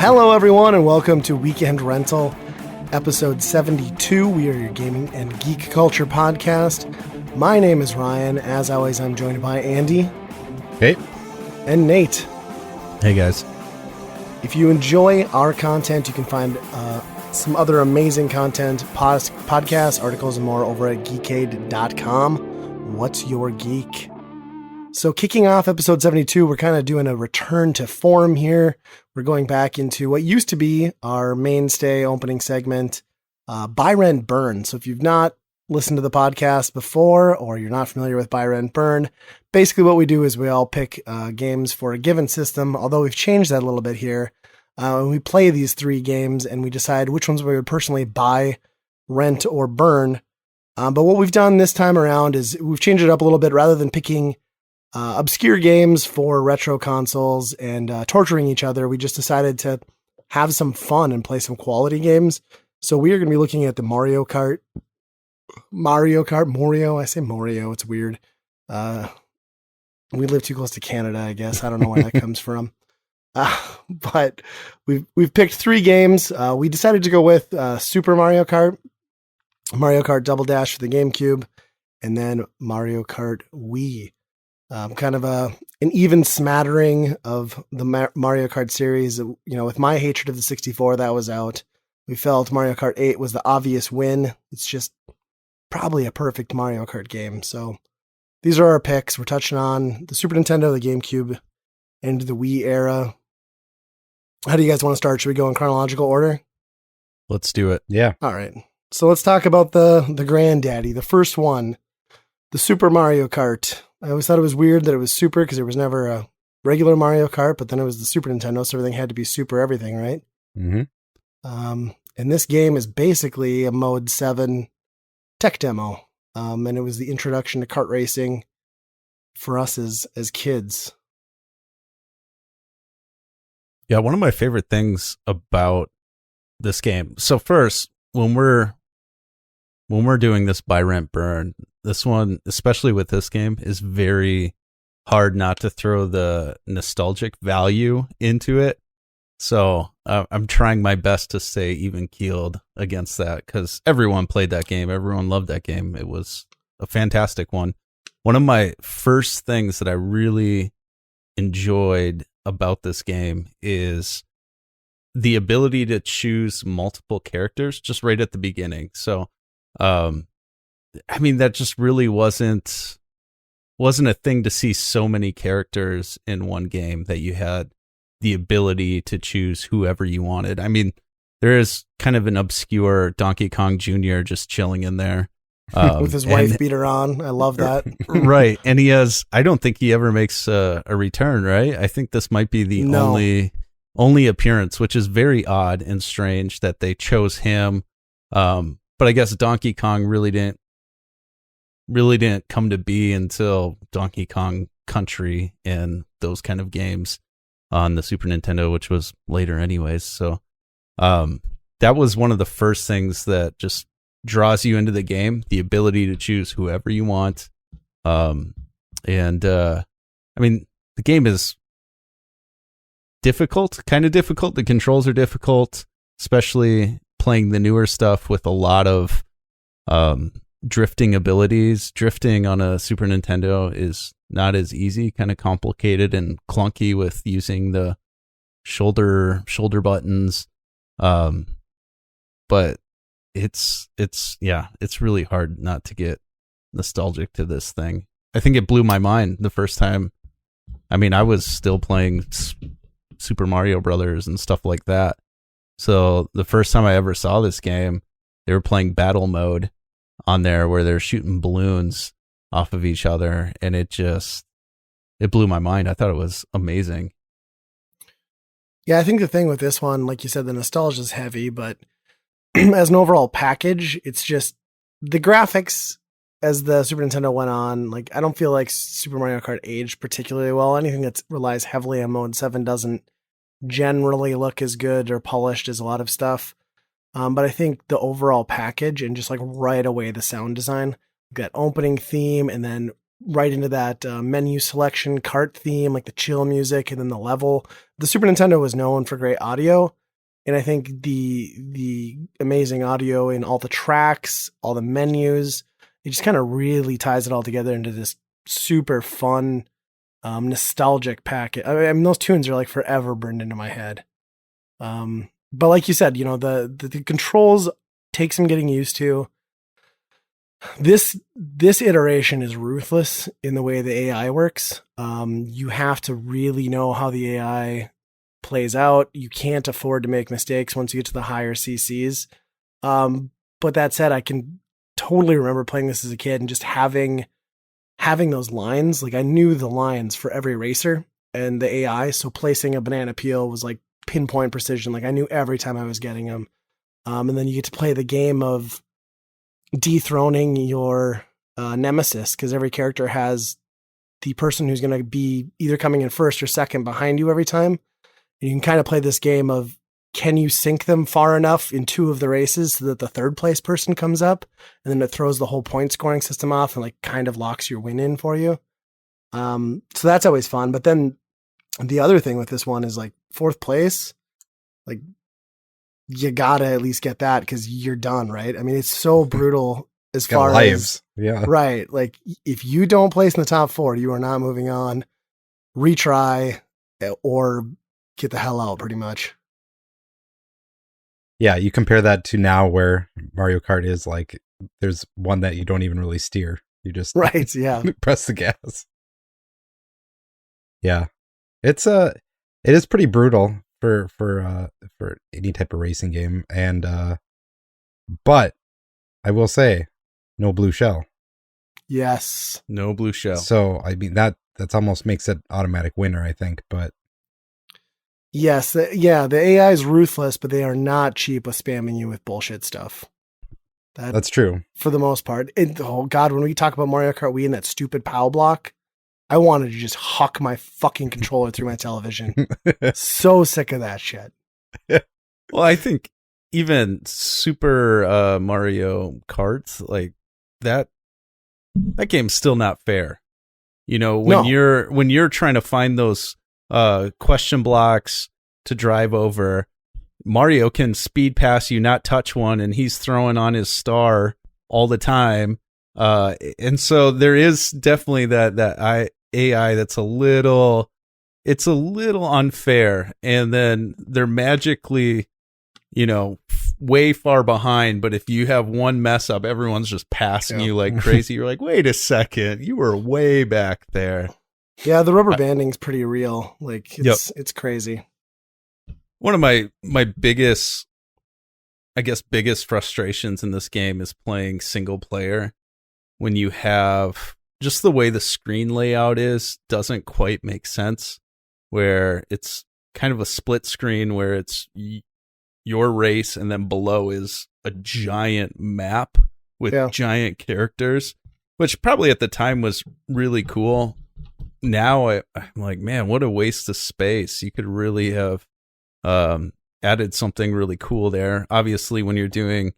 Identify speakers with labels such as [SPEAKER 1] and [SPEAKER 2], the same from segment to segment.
[SPEAKER 1] Hello, everyone, and welcome to Weekend Rental, episode 72. We are your gaming and geek culture podcast. My name is Ryan. As always, I'm joined by Andy.
[SPEAKER 2] Hey.
[SPEAKER 1] And Nate.
[SPEAKER 2] Hey, guys.
[SPEAKER 1] If you enjoy our content, you can find some other amazing content, podcasts, articles, and more over at geekade.com. What's your geek? So kicking off episode 72, we're kind of doing a return to form here. We're going back into what used to be our mainstay opening segment, Buy, Rent, Burn. So if you've not listened to the podcast before, or you're not familiar with Buy, Rent, Burn, basically what we do is we all pick games for a given system, although we've changed that a little bit here. We play these three games and we decide which ones we would personally buy, rent, or burn. But what we've done this time around is we've changed it up a little bit. Rather than picking obscure games for retro consoles and torturing each other, we just decided to have some fun and play some quality games. So we are going to be looking at the Mario Kart. I say Mario, it's weird. We live too close to Canada, I guess. I don't know where that comes from. But we've picked three games. We decided to go with Super Mario Kart, Mario Kart Double Dash for the Gamecube, and then Mario Kart Wii. Kind of an even smattering of the Mario Kart series. You know, with my hatred of the 64 that was out, we felt Mario Kart 8 was the obvious win. It's just probably a perfect Mario Kart game. So these are our picks. We're touching on the Super Nintendo, the GameCube, and the Wii era. How do you guys want to start? Should we go in chronological order?
[SPEAKER 2] Let's do it. Yeah.
[SPEAKER 1] All right. So let's talk about the granddaddy, the first one, the Super Mario Kart. I always thought it was weird that it was Super because there was never a regular Mario Kart, but then it was the Super Nintendo, so everything had to be Super everything, right?
[SPEAKER 2] Mm-hmm.
[SPEAKER 1] And this game is basically a Mode 7 tech demo, and it was the introduction to kart racing for us as kids.
[SPEAKER 2] Yeah, one of my favorite things about this game. So first, when we're doing this Buy, Rent, Burn, this one, especially with this game, is very hard not to throw the nostalgic value into it. So I'm trying my best to stay even keeled against that because everyone played that game. Everyone loved that game. It was a fantastic one. One of my first things that I really enjoyed about this game is the ability to choose multiple characters just right at the beginning. So, I mean, that just really wasn't a thing to see so many characters in one game that you had the ability to choose whoever you wanted. I mean, there is kind of an obscure Donkey Kong Jr. just chilling in there.
[SPEAKER 1] With his wife beater on. I love that.
[SPEAKER 2] Right. And I don't think he ever makes a return, right? I think this might be the only appearance, which is very odd and strange that they chose him. But I guess Donkey Kong really didn't come to be until Donkey Kong Country and those kind of games on the Super Nintendo, which was later anyways. So that was one of the first things that just draws you into the game, the ability to choose whoever you want. I mean, the game is kind of difficult. The controls are difficult, especially playing the newer stuff with a lot of drifting abilities. Drifting on a Super Nintendo is not as easy, kind of complicated and clunky with using the shoulder buttons. But it's really hard not to get nostalgic to this thing. I think it blew my mind the first time. I mean, I was still playing Super Mario Brothers and stuff like that. So the first time I ever saw this game, they were playing battle mode on there where they're shooting balloons off of each other. And it blew my mind. I thought it was amazing.
[SPEAKER 1] Yeah, I think the thing with this one, like you said, the nostalgia is heavy, but as an overall package, it's just the graphics as the Super Nintendo went on. Like, I don't feel like Super Mario Kart aged particularly well. Anything that relies heavily on Mode 7 doesn't generally look as good or polished as a lot of stuff. But I think the overall package and just like right away the sound design, that opening theme and then right into that menu selection, kart theme, like the chill music, and then the level. The Super Nintendo was known for great audio, and I think the amazing audio in all the tracks, all the menus, it just kind of really ties it all together into this super fun, nostalgic packet. I mean, those tunes are like forever burned into my head. But like you said, the controls take some getting used to. This iteration is ruthless in the way the AI works. You have to really know how the AI plays out. You can't afford to make mistakes once you get to the higher CCs. But that said, I can totally remember playing this as a kid and just having those lines. Like I knew the lines for every racer and the AI. So placing a banana peel was like pinpoint precision. Like I knew every time I was getting them. And then you get to play the game of dethroning your nemesis, because every character has the person who's going to be either coming in first or second behind you every time. And you can kind of play this game of, can you sink them far enough in two of the races so that the third place person comes up, and then it throws the whole point scoring system off and like kind of locks your win in for you. So that's always fun. But then the other thing with this one is like fourth place, like you gotta at least get that because you're done, right? I mean, it's so brutal as far
[SPEAKER 3] lives.
[SPEAKER 1] as right. Like if you don't place in the top 4, you are not moving on. Retry or get the hell out, pretty much.
[SPEAKER 3] Yeah, you compare that to now where Mario Kart is like, there's one that you don't even really steer. You just
[SPEAKER 1] right, yeah,
[SPEAKER 3] press the gas. Yeah, it is pretty brutal for any type of racing game, and but I will say, no blue shell.
[SPEAKER 1] Yes,
[SPEAKER 2] no blue shell.
[SPEAKER 3] So I mean that's almost makes it automatic winner, I think. But
[SPEAKER 1] yes, the AI is ruthless, but they are not cheap with spamming you with bullshit stuff.
[SPEAKER 3] That's true
[SPEAKER 1] for the most part. And, oh God, when we talk about Mario Kart Wii and that stupid POW block, I wanted to just huck my fucking controller through my television. So sick of that shit.
[SPEAKER 2] Well, I think even Super Mario Karts, like that game's still not fair. When you're trying to find those question blocks to drive over, Mario can speed past you, not touch one, and he's throwing on his star all the time. And so there is definitely that AI that's a little unfair. And then they're magically, way far behind. But if you have one mess up, everyone's just passing you like crazy. You're like, wait a second, you were way back there.
[SPEAKER 1] Yeah, the rubber banding's pretty real. Like it's crazy.
[SPEAKER 2] One of my biggest frustrations in this game is playing single player when you have just the way the screen layout doesn't quite make sense, where it's kind of a split screen where it's your race and then below is a giant map with giant characters, which probably at the time was really cool. Now I'm like, man, what a waste of space. You could really have added something really cool there. Obviously, when you're doing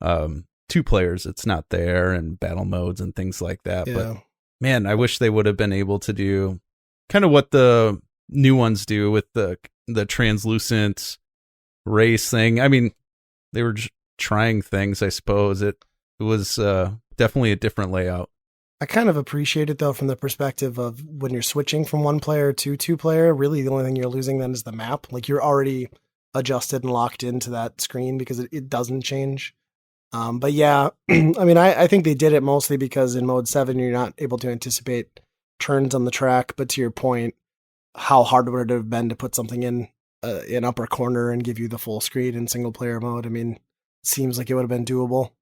[SPEAKER 2] 2 players, it's not there, and battle modes and things like that. Yeah. But man, I wish they would have been able to do kind of what the new ones do with the translucent race thing. I mean, they were just trying things, I suppose. It was definitely a different layout.
[SPEAKER 1] I kind of appreciate it, though, from the perspective of when you're switching from 1 player to 2 player, really the only thing you're losing then is the map. Like you're already adjusted and locked into that screen because it doesn't change. But yeah, I mean, I think they did it mostly because in mode 7, you're not able to anticipate turns on the track. But to your point, how hard would it have been to put something in an upper corner and give you the full screen in single player mode? I mean, it seems like it would have been doable.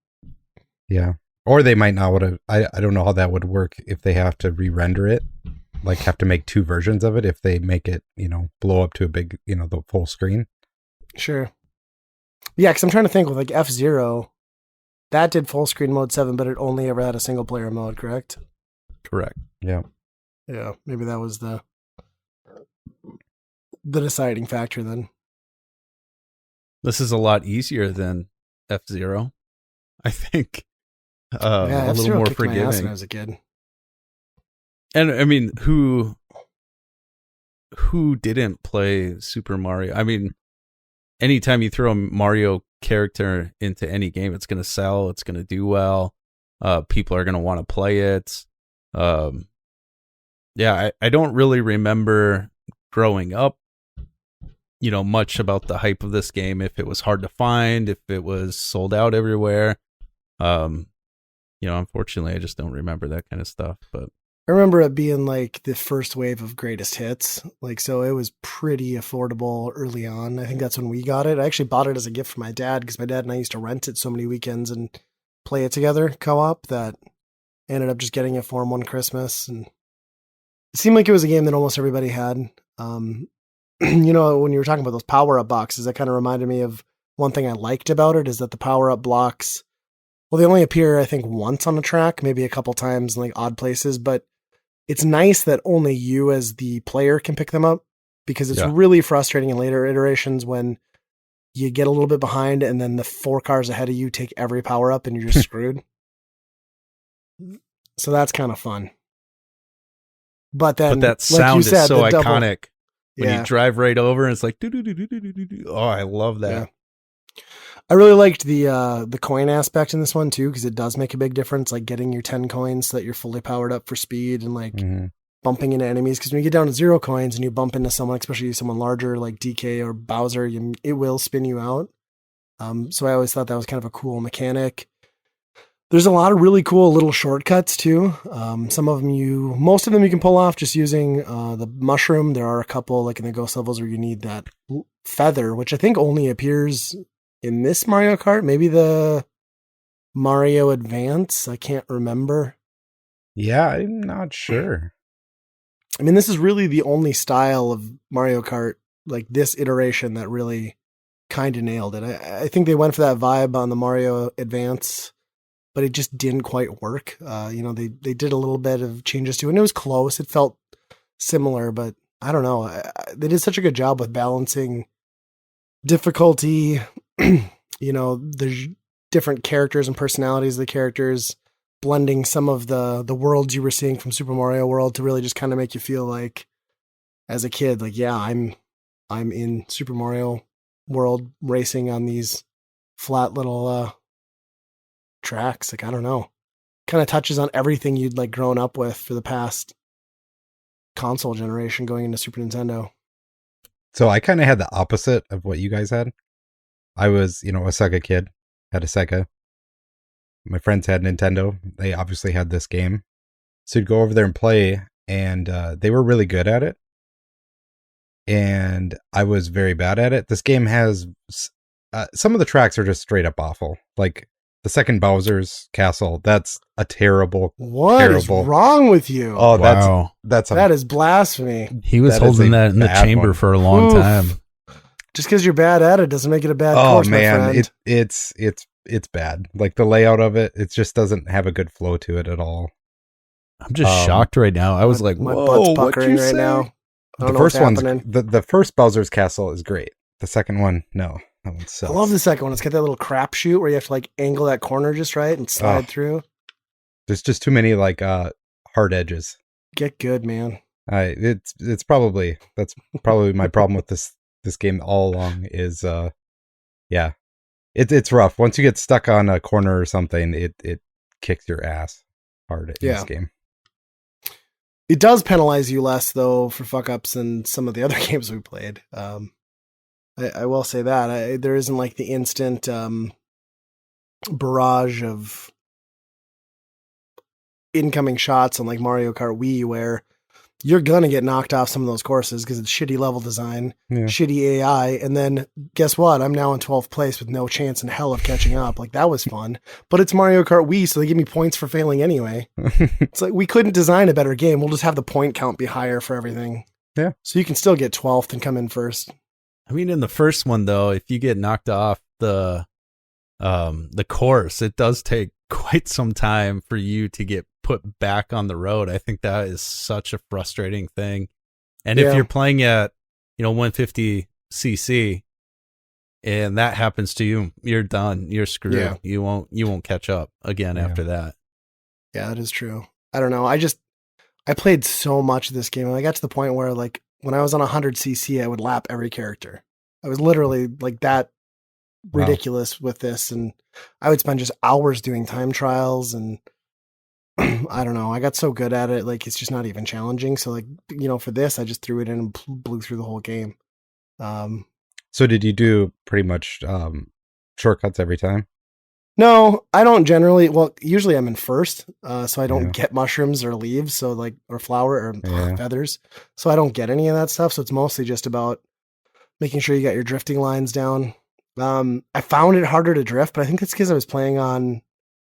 [SPEAKER 3] Yeah. Or they might not would have. I don't know how that would work if they have to re-render it, like have to make 2 versions of it. If they make it, blow up to a big, the full screen.
[SPEAKER 1] Sure. Yeah, because I'm trying to think with like F-Zero, that did full screen mode 7, but it only ever had a single player mode, correct?
[SPEAKER 2] Correct.
[SPEAKER 3] Yeah.
[SPEAKER 1] Yeah, maybe that was the deciding factor then.
[SPEAKER 2] This is a lot easier than F-Zero, I think. A little more forgiving.
[SPEAKER 1] My ass when I was a kid.
[SPEAKER 2] And I mean, who didn't play Super Mario? I mean, anytime you throw a Mario character into any game, it's going to sell. It's going to do well. People are going to want to play it. Yeah, I don't really remember growing up, much about the hype of this game. If it was hard to find, if it was sold out everywhere. Unfortunately, I just don't remember that kind of stuff. But
[SPEAKER 1] I remember it being like the first wave of greatest hits. Like, so it was pretty affordable early on. I think that's when we got it. I actually bought it as a gift for my dad because my dad and I used to rent it so many weekends and play it together co-op that I ended up just getting it for him one Christmas. And it seemed like it was a game that almost everybody had. When you were talking about those power-up boxes, that kind of reminded me of one thing I liked about it is that the power-up blocks, well, they only appear, I think, once on a track, maybe a couple times in like odd places, but it's nice that only you as the player can pick them up because it's really frustrating in later iterations when you get a little bit behind and then the 4 cars ahead of you take every power up and you're just screwed. So that's kind of fun. But
[SPEAKER 2] that sound is so iconic. When you drive right over and it's like, oh, I love that.
[SPEAKER 1] Yeah. I really liked the coin aspect in this one too, because it does make a big difference, like getting your 10 coins so that you're fully powered up for speed and like bumping into enemies. Because when you get down to 0 coins and you bump into someone, especially someone larger like DK or Bowser, it will spin you out. So I always thought that was kind of a cool mechanic. There's a lot of really cool little shortcuts too. Most of them you can pull off just using the mushroom. There are a couple like in the ghost levels where you need that feather, which I think only appears in this Mario Kart, maybe the Mario Advance. I can't remember.
[SPEAKER 3] Yeah, I'm not sure.
[SPEAKER 1] I mean, this is really the only style of Mario Kart, like this iteration, that really kind of nailed it. I think they went for that vibe on the Mario Advance, but it just didn't quite work. They did a little bit of changes to it, and it was close. It felt similar, but I don't know. They did such a good job with balancing difficulty, the different characters and personalities of the characters, blending some of the worlds you were seeing from Super Mario World to really just kind of make you feel like, as a kid, like, yeah, I'm in Super Mario World racing on these flat little tracks. Like, I don't know, kind of touches on everything you'd like grown up with for the past console generation going into Super Nintendo.
[SPEAKER 3] So I kind of had the opposite of what you guys had. I was, a Sega kid, had a Sega. My friends had Nintendo. They obviously had this game. So you'd go over there and play, and they were really good at it. And I was very bad at it. This game has, some of the tracks are just straight up awful. Like the second Bowser's Castle, that's a terrible,
[SPEAKER 1] What is wrong with you?
[SPEAKER 3] Oh,
[SPEAKER 2] wow.
[SPEAKER 3] That
[SPEAKER 1] is blasphemy.
[SPEAKER 2] He was holding that in the chamber for a long time.
[SPEAKER 1] Just because you're bad at it doesn't make it a bad course, my friend.
[SPEAKER 3] It's bad. Like the layout of it, it just doesn't have a good flow to it at all.
[SPEAKER 2] I'm just shocked right now. I was like,
[SPEAKER 1] my
[SPEAKER 2] whoa,
[SPEAKER 1] butt's puckering right now.
[SPEAKER 3] The first one's the first Bowser's Castle is great. The second one, no. That one sucks.
[SPEAKER 1] I love the second one. It's got that little crap shoot where you have to like angle that corner just right and slide through.
[SPEAKER 3] There's just too many like hard edges.
[SPEAKER 1] Get good, man.
[SPEAKER 3] That's probably my problem with this game all along is it's rough. Once you get stuck on a corner or something, it kicks your ass hard in this game.
[SPEAKER 1] It does penalize you less though for fuck ups than some of the other games we played. I will say that there isn't like the instant barrage of incoming shots on like Mario Kart Wii where you're going to get knocked off some of those courses because it's shitty level design, shitty AI. And then guess what? I'm now in 12th place with no chance in hell of catching up. Like that was fun, but it's Mario Kart Wii. So they give me points for failing anyway. It's like, we couldn't design a better game. We'll just have the point count be higher for everything.
[SPEAKER 3] Yeah.
[SPEAKER 1] So you can still get 12th and come in first.
[SPEAKER 2] I mean, in the first one though, if you get knocked off the course, it does take quite some time for you to get put back on the road. I think that is such a frustrating thing. And if you're playing at, 150cc and that happens to you, you're done. You're screwed. Yeah. You won't catch up again after that.
[SPEAKER 1] Yeah, that is true. I don't know. I I played so much of this game, and I got to the point where, like, when I was on 100cc, I would lap every character. I was literally like that ridiculous with this, and I would spend just hours doing time trials, and I don't know. I got so good at it, like it's just not even challenging. So, like, for this, I just threw it in and blew through the whole game.
[SPEAKER 3] So did you do pretty much shortcuts every time?
[SPEAKER 1] No, I don't generally. Well, usually I'm in first, so I don't
[SPEAKER 3] Yeah.
[SPEAKER 1] get mushrooms or leaves, so like, or flower or
[SPEAKER 3] Yeah.
[SPEAKER 1] feathers. So I don't get any of that stuff. So it's mostly just about making sure you got your drifting lines down. I found it harder to drift, but I think that's because I was playing on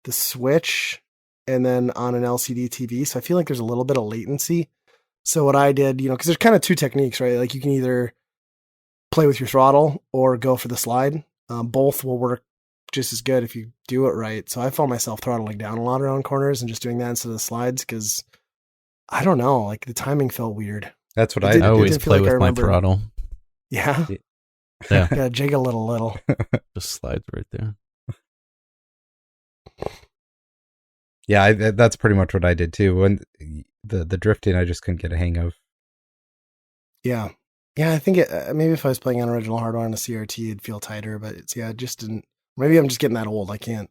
[SPEAKER 1] the Switch and then on an LCD TV. So I feel like there's a little bit of latency. So what I did, because there's kind of two techniques, right? Like you can either play with your throttle or go for the slide. Both will work just as good if you do it right. So I found myself throttling down a lot around corners and just doing that instead of the slides because I don't know, like the timing felt weird.
[SPEAKER 3] That's what
[SPEAKER 1] It
[SPEAKER 3] I
[SPEAKER 1] did-
[SPEAKER 2] I
[SPEAKER 1] it
[SPEAKER 2] always
[SPEAKER 1] didn't feel
[SPEAKER 2] play
[SPEAKER 1] like I
[SPEAKER 2] with my
[SPEAKER 1] remembered.
[SPEAKER 2] throttle.
[SPEAKER 1] Yeah.
[SPEAKER 2] Yeah,
[SPEAKER 1] Gotta jig a little.
[SPEAKER 2] just slides right there.
[SPEAKER 3] Yeah, that's pretty much what I did too. When the drifting, I just couldn't get a hang of.
[SPEAKER 1] Yeah. Yeah, I think maybe if I was playing on original hardware on a CRT, it'd feel tighter, but it just didn't. Maybe I'm just getting that old. I can't.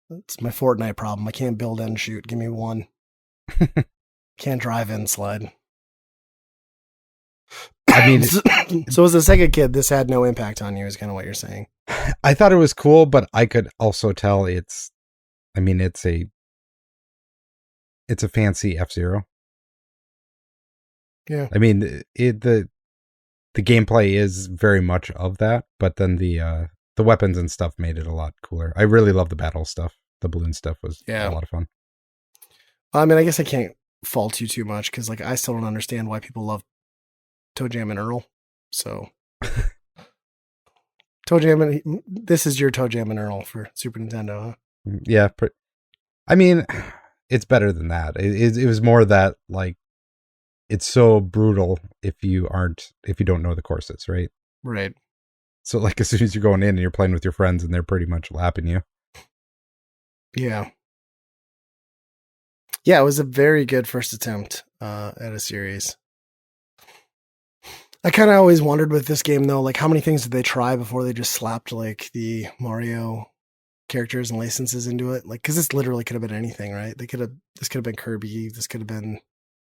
[SPEAKER 1] It's my Fortnite problem. I can't build and shoot. Give me one. Can't drive and slide.
[SPEAKER 3] I mean,
[SPEAKER 1] so as a Sega kid, this had no impact on you, is kind of what you're saying.
[SPEAKER 3] I thought it was cool, but I could also tell it's a fancy F-Zero.
[SPEAKER 1] Yeah.
[SPEAKER 3] I mean, the gameplay is very much of that, but then the weapons and stuff made it a lot cooler. I really love the battle stuff. The balloon stuff was a lot of fun.
[SPEAKER 1] I mean, I guess I can't fault you too much because, like, I still don't understand why people love Toe Jam and Earl. So, Toe Jam this is your Toe Jam and Earl for Super Nintendo, huh?
[SPEAKER 3] Yeah, I mean, it's better than that. It was more that, like, it's so brutal if you don't know the courses, right?
[SPEAKER 1] Right.
[SPEAKER 3] So, like, as soon as you're going in and you're playing with your friends and they're pretty much lapping you.
[SPEAKER 1] Yeah. Yeah, it was a very good first attempt at a series. I kind of always wondered with this game, though, like, how many things did they try before they just slapped, like, the Mario characters and licenses into it? Like, because this literally could have been anything, right? This could have been Kirby. This could have been,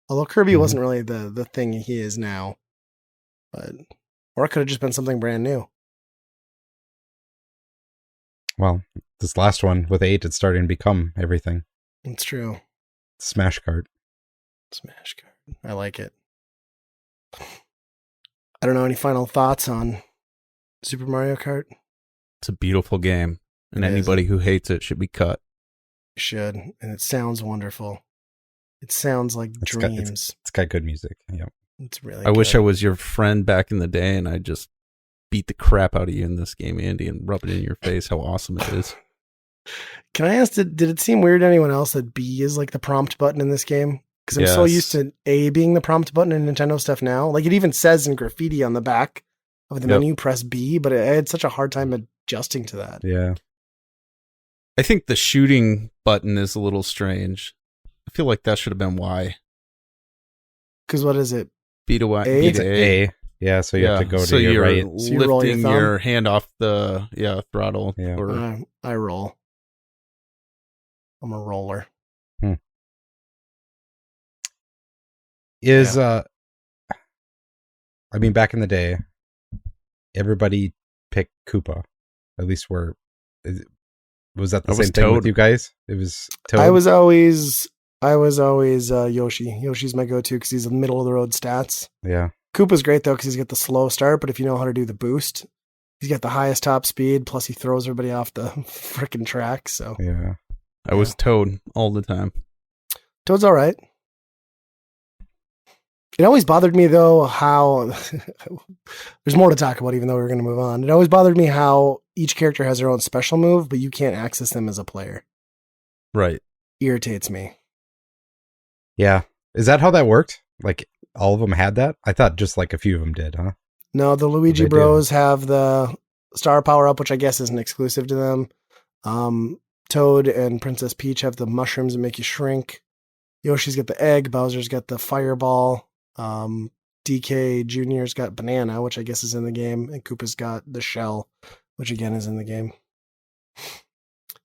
[SPEAKER 1] although Kirby wasn't really the thing he is now, or it could have just been something brand new.
[SPEAKER 3] Well, this last one with 8, it's starting to become everything.
[SPEAKER 1] It's true.
[SPEAKER 3] Smash Kart.
[SPEAKER 1] Smash Kart. I like it. I don't know. Any final thoughts on Super Mario Kart?
[SPEAKER 2] It's a beautiful game, and
[SPEAKER 1] It is.
[SPEAKER 2] anybody who hates it should be cut.
[SPEAKER 1] You should. And it sounds wonderful. It sounds like dreams.
[SPEAKER 3] It's got good music. Yeah.
[SPEAKER 1] It's really
[SPEAKER 2] I wish I
[SPEAKER 1] good.
[SPEAKER 2] was your friend back in the day, and I just beat the crap out of you in this game, Andy, and rub it in your face how awesome it is.
[SPEAKER 1] Can I ask, did it seem weird to anyone else that B is like the prompt button in this game? Because I'm so
[SPEAKER 2] Yes.
[SPEAKER 1] used to A being the prompt button in Nintendo stuff now. Like, it even says in graffiti on the back of the menu, press B, but I had such a hard time adjusting to that.
[SPEAKER 3] Yeah.
[SPEAKER 2] I think the shooting button is a little strange. I feel like that should have been Y.
[SPEAKER 1] Because what is it?
[SPEAKER 2] B to Y.
[SPEAKER 1] A?
[SPEAKER 2] B
[SPEAKER 3] It's
[SPEAKER 2] to
[SPEAKER 3] A. Yeah, so you have to go
[SPEAKER 2] so
[SPEAKER 3] to your
[SPEAKER 2] you're
[SPEAKER 3] right.
[SPEAKER 1] So you roll your
[SPEAKER 2] lifting
[SPEAKER 1] thumb?
[SPEAKER 2] your hand off the throttle.
[SPEAKER 3] Yeah.
[SPEAKER 2] Or,
[SPEAKER 1] I roll. I'm a roller.
[SPEAKER 3] I mean, back in the day, everybody picked Koopa. At least was that the
[SPEAKER 2] I was
[SPEAKER 3] same thing with
[SPEAKER 2] Toad.
[SPEAKER 3] you guys? It was Toad.
[SPEAKER 1] I was always Yoshi. Yoshi's my go-to because he's the middle of the road stats.
[SPEAKER 3] Yeah.
[SPEAKER 1] Koopa's great though because he's got the slow start, but if you know how to do the boost, he's got the highest top speed. Plus, he throws everybody off the freaking track. So
[SPEAKER 3] Yeah.
[SPEAKER 2] I was Toad all the time.
[SPEAKER 1] Toad's all right. It always bothered me though how there's more to talk about, even though we were going to move on. It always bothered me how each character has their own special move, but you can't access them as a player.
[SPEAKER 2] Right.
[SPEAKER 1] Irritates me.
[SPEAKER 3] Yeah. Is that how that worked? Like, all of them had that? I thought just like a few of them did, huh?
[SPEAKER 1] No, the Luigi
[SPEAKER 3] They do.
[SPEAKER 1] Bros have the star power up, which I guess isn't exclusive to them. Toad and Princess Peach have the mushrooms that make you shrink. Yoshi's got the egg, Bowser's got the fireball, DK Jr.'s got banana, which I guess is in the game, and Koopa's got the shell, which again is in the game.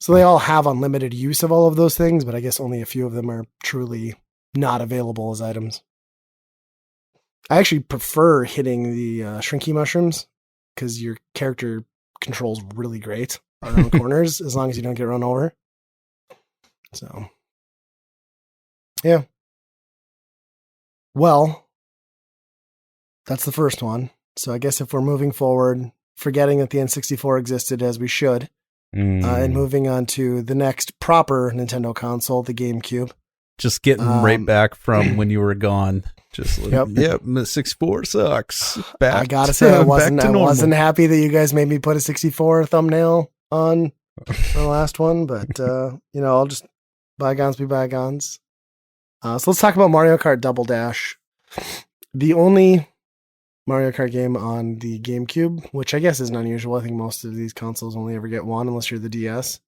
[SPEAKER 1] So they all have unlimited use of all of those things, but I guess only a few of them are truly not available as items. I actually prefer hitting the shrinky mushrooms because your character controls really great around corners as long as you don't get run over. So, yeah. Well, that's the first one. So I guess if we're moving forward, forgetting that the N64 existed as we should, and moving on to the next proper Nintendo console, the GameCube.
[SPEAKER 2] Just getting right back from when you were gone. Just like, yep, 64 sucks. Back
[SPEAKER 1] I gotta say, I wasn't happy that you guys made me put a 64 thumbnail on the last one, but I'll just bygones be bygones. So let's talk about Mario Kart Double Dash, the only Mario Kart game on the GameCube, which I guess isn't unusual. I think most of these consoles only ever get one, unless you're the DS.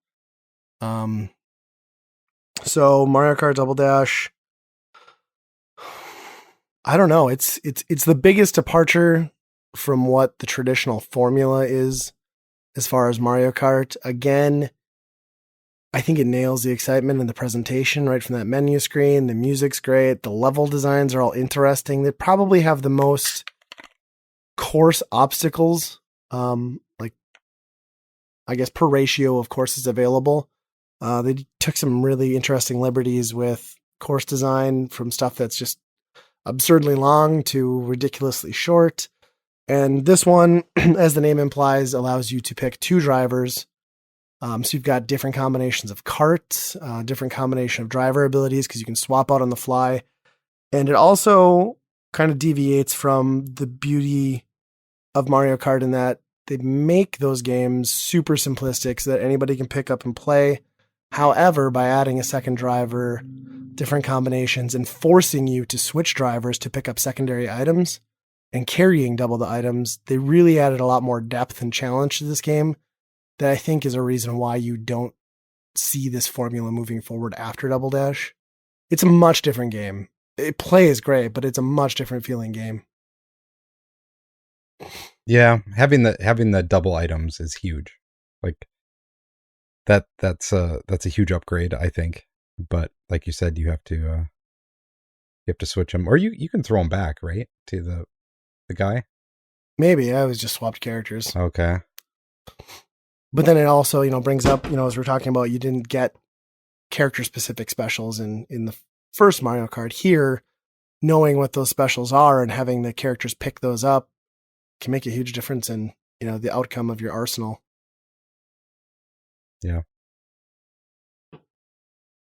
[SPEAKER 1] So Mario Kart Double Dash, I don't know. It's the biggest departure from what the traditional formula is as far as Mario Kart. Again, I think it nails the excitement and the presentation right from that menu screen. The music's great. The level designs are all interesting. They probably have the most course obstacles, like I guess per ratio of courses available. They took some really interesting liberties with course design, from stuff that's just absurdly long to ridiculously short. And this one, as the name implies, allows you to pick two drivers. So you've got different combinations of karts, different combination of driver abilities, because you can swap out on the fly. And it also kind of deviates from the beauty of Mario Kart in that they make those games super simplistic so that anybody can pick up and play. However, by adding a second driver, different combinations, and forcing you to switch drivers to pick up secondary items and carrying double the items, they really added a lot more depth and challenge to this game that I think is a reason why you don't see this formula moving forward after Double Dash. It's a much different game. It plays great, but it's a much different feeling game.
[SPEAKER 3] Yeah, having the double items is huge. Like that's a huge upgrade, I think. But like you said, you have to switch them, or you can throw them back, right, to the guy.
[SPEAKER 1] Maybe I was just swapped characters.
[SPEAKER 3] Okay.
[SPEAKER 1] But then it also, brings up, as we're talking about, you didn't get character specific specials in the first Mario Kart. Here, knowing what those specials are and having the characters pick those up can make a huge difference in, the outcome of your arsenal.
[SPEAKER 3] Yeah.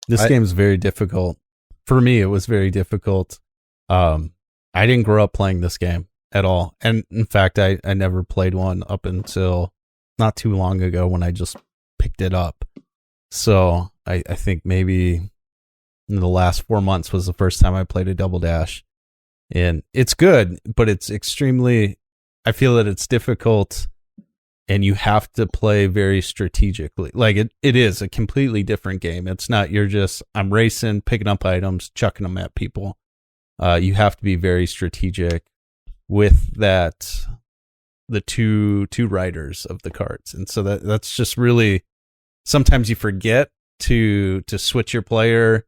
[SPEAKER 2] This game's very difficult. For me, it was very difficult. I didn't grow up playing this game at all. And in fact, I never played one up until not too long ago when I just picked it up. So I think maybe in the last 4 months was the first time I played a Double Dash. And it's good, but it's extremely, I feel that it's difficult and you have to play very strategically. Like it is a completely different game. It's not, I'm racing, picking up items, chucking them at people. You have to be very strategic with the two riders of the karts. And so that's just really, sometimes you forget to switch your player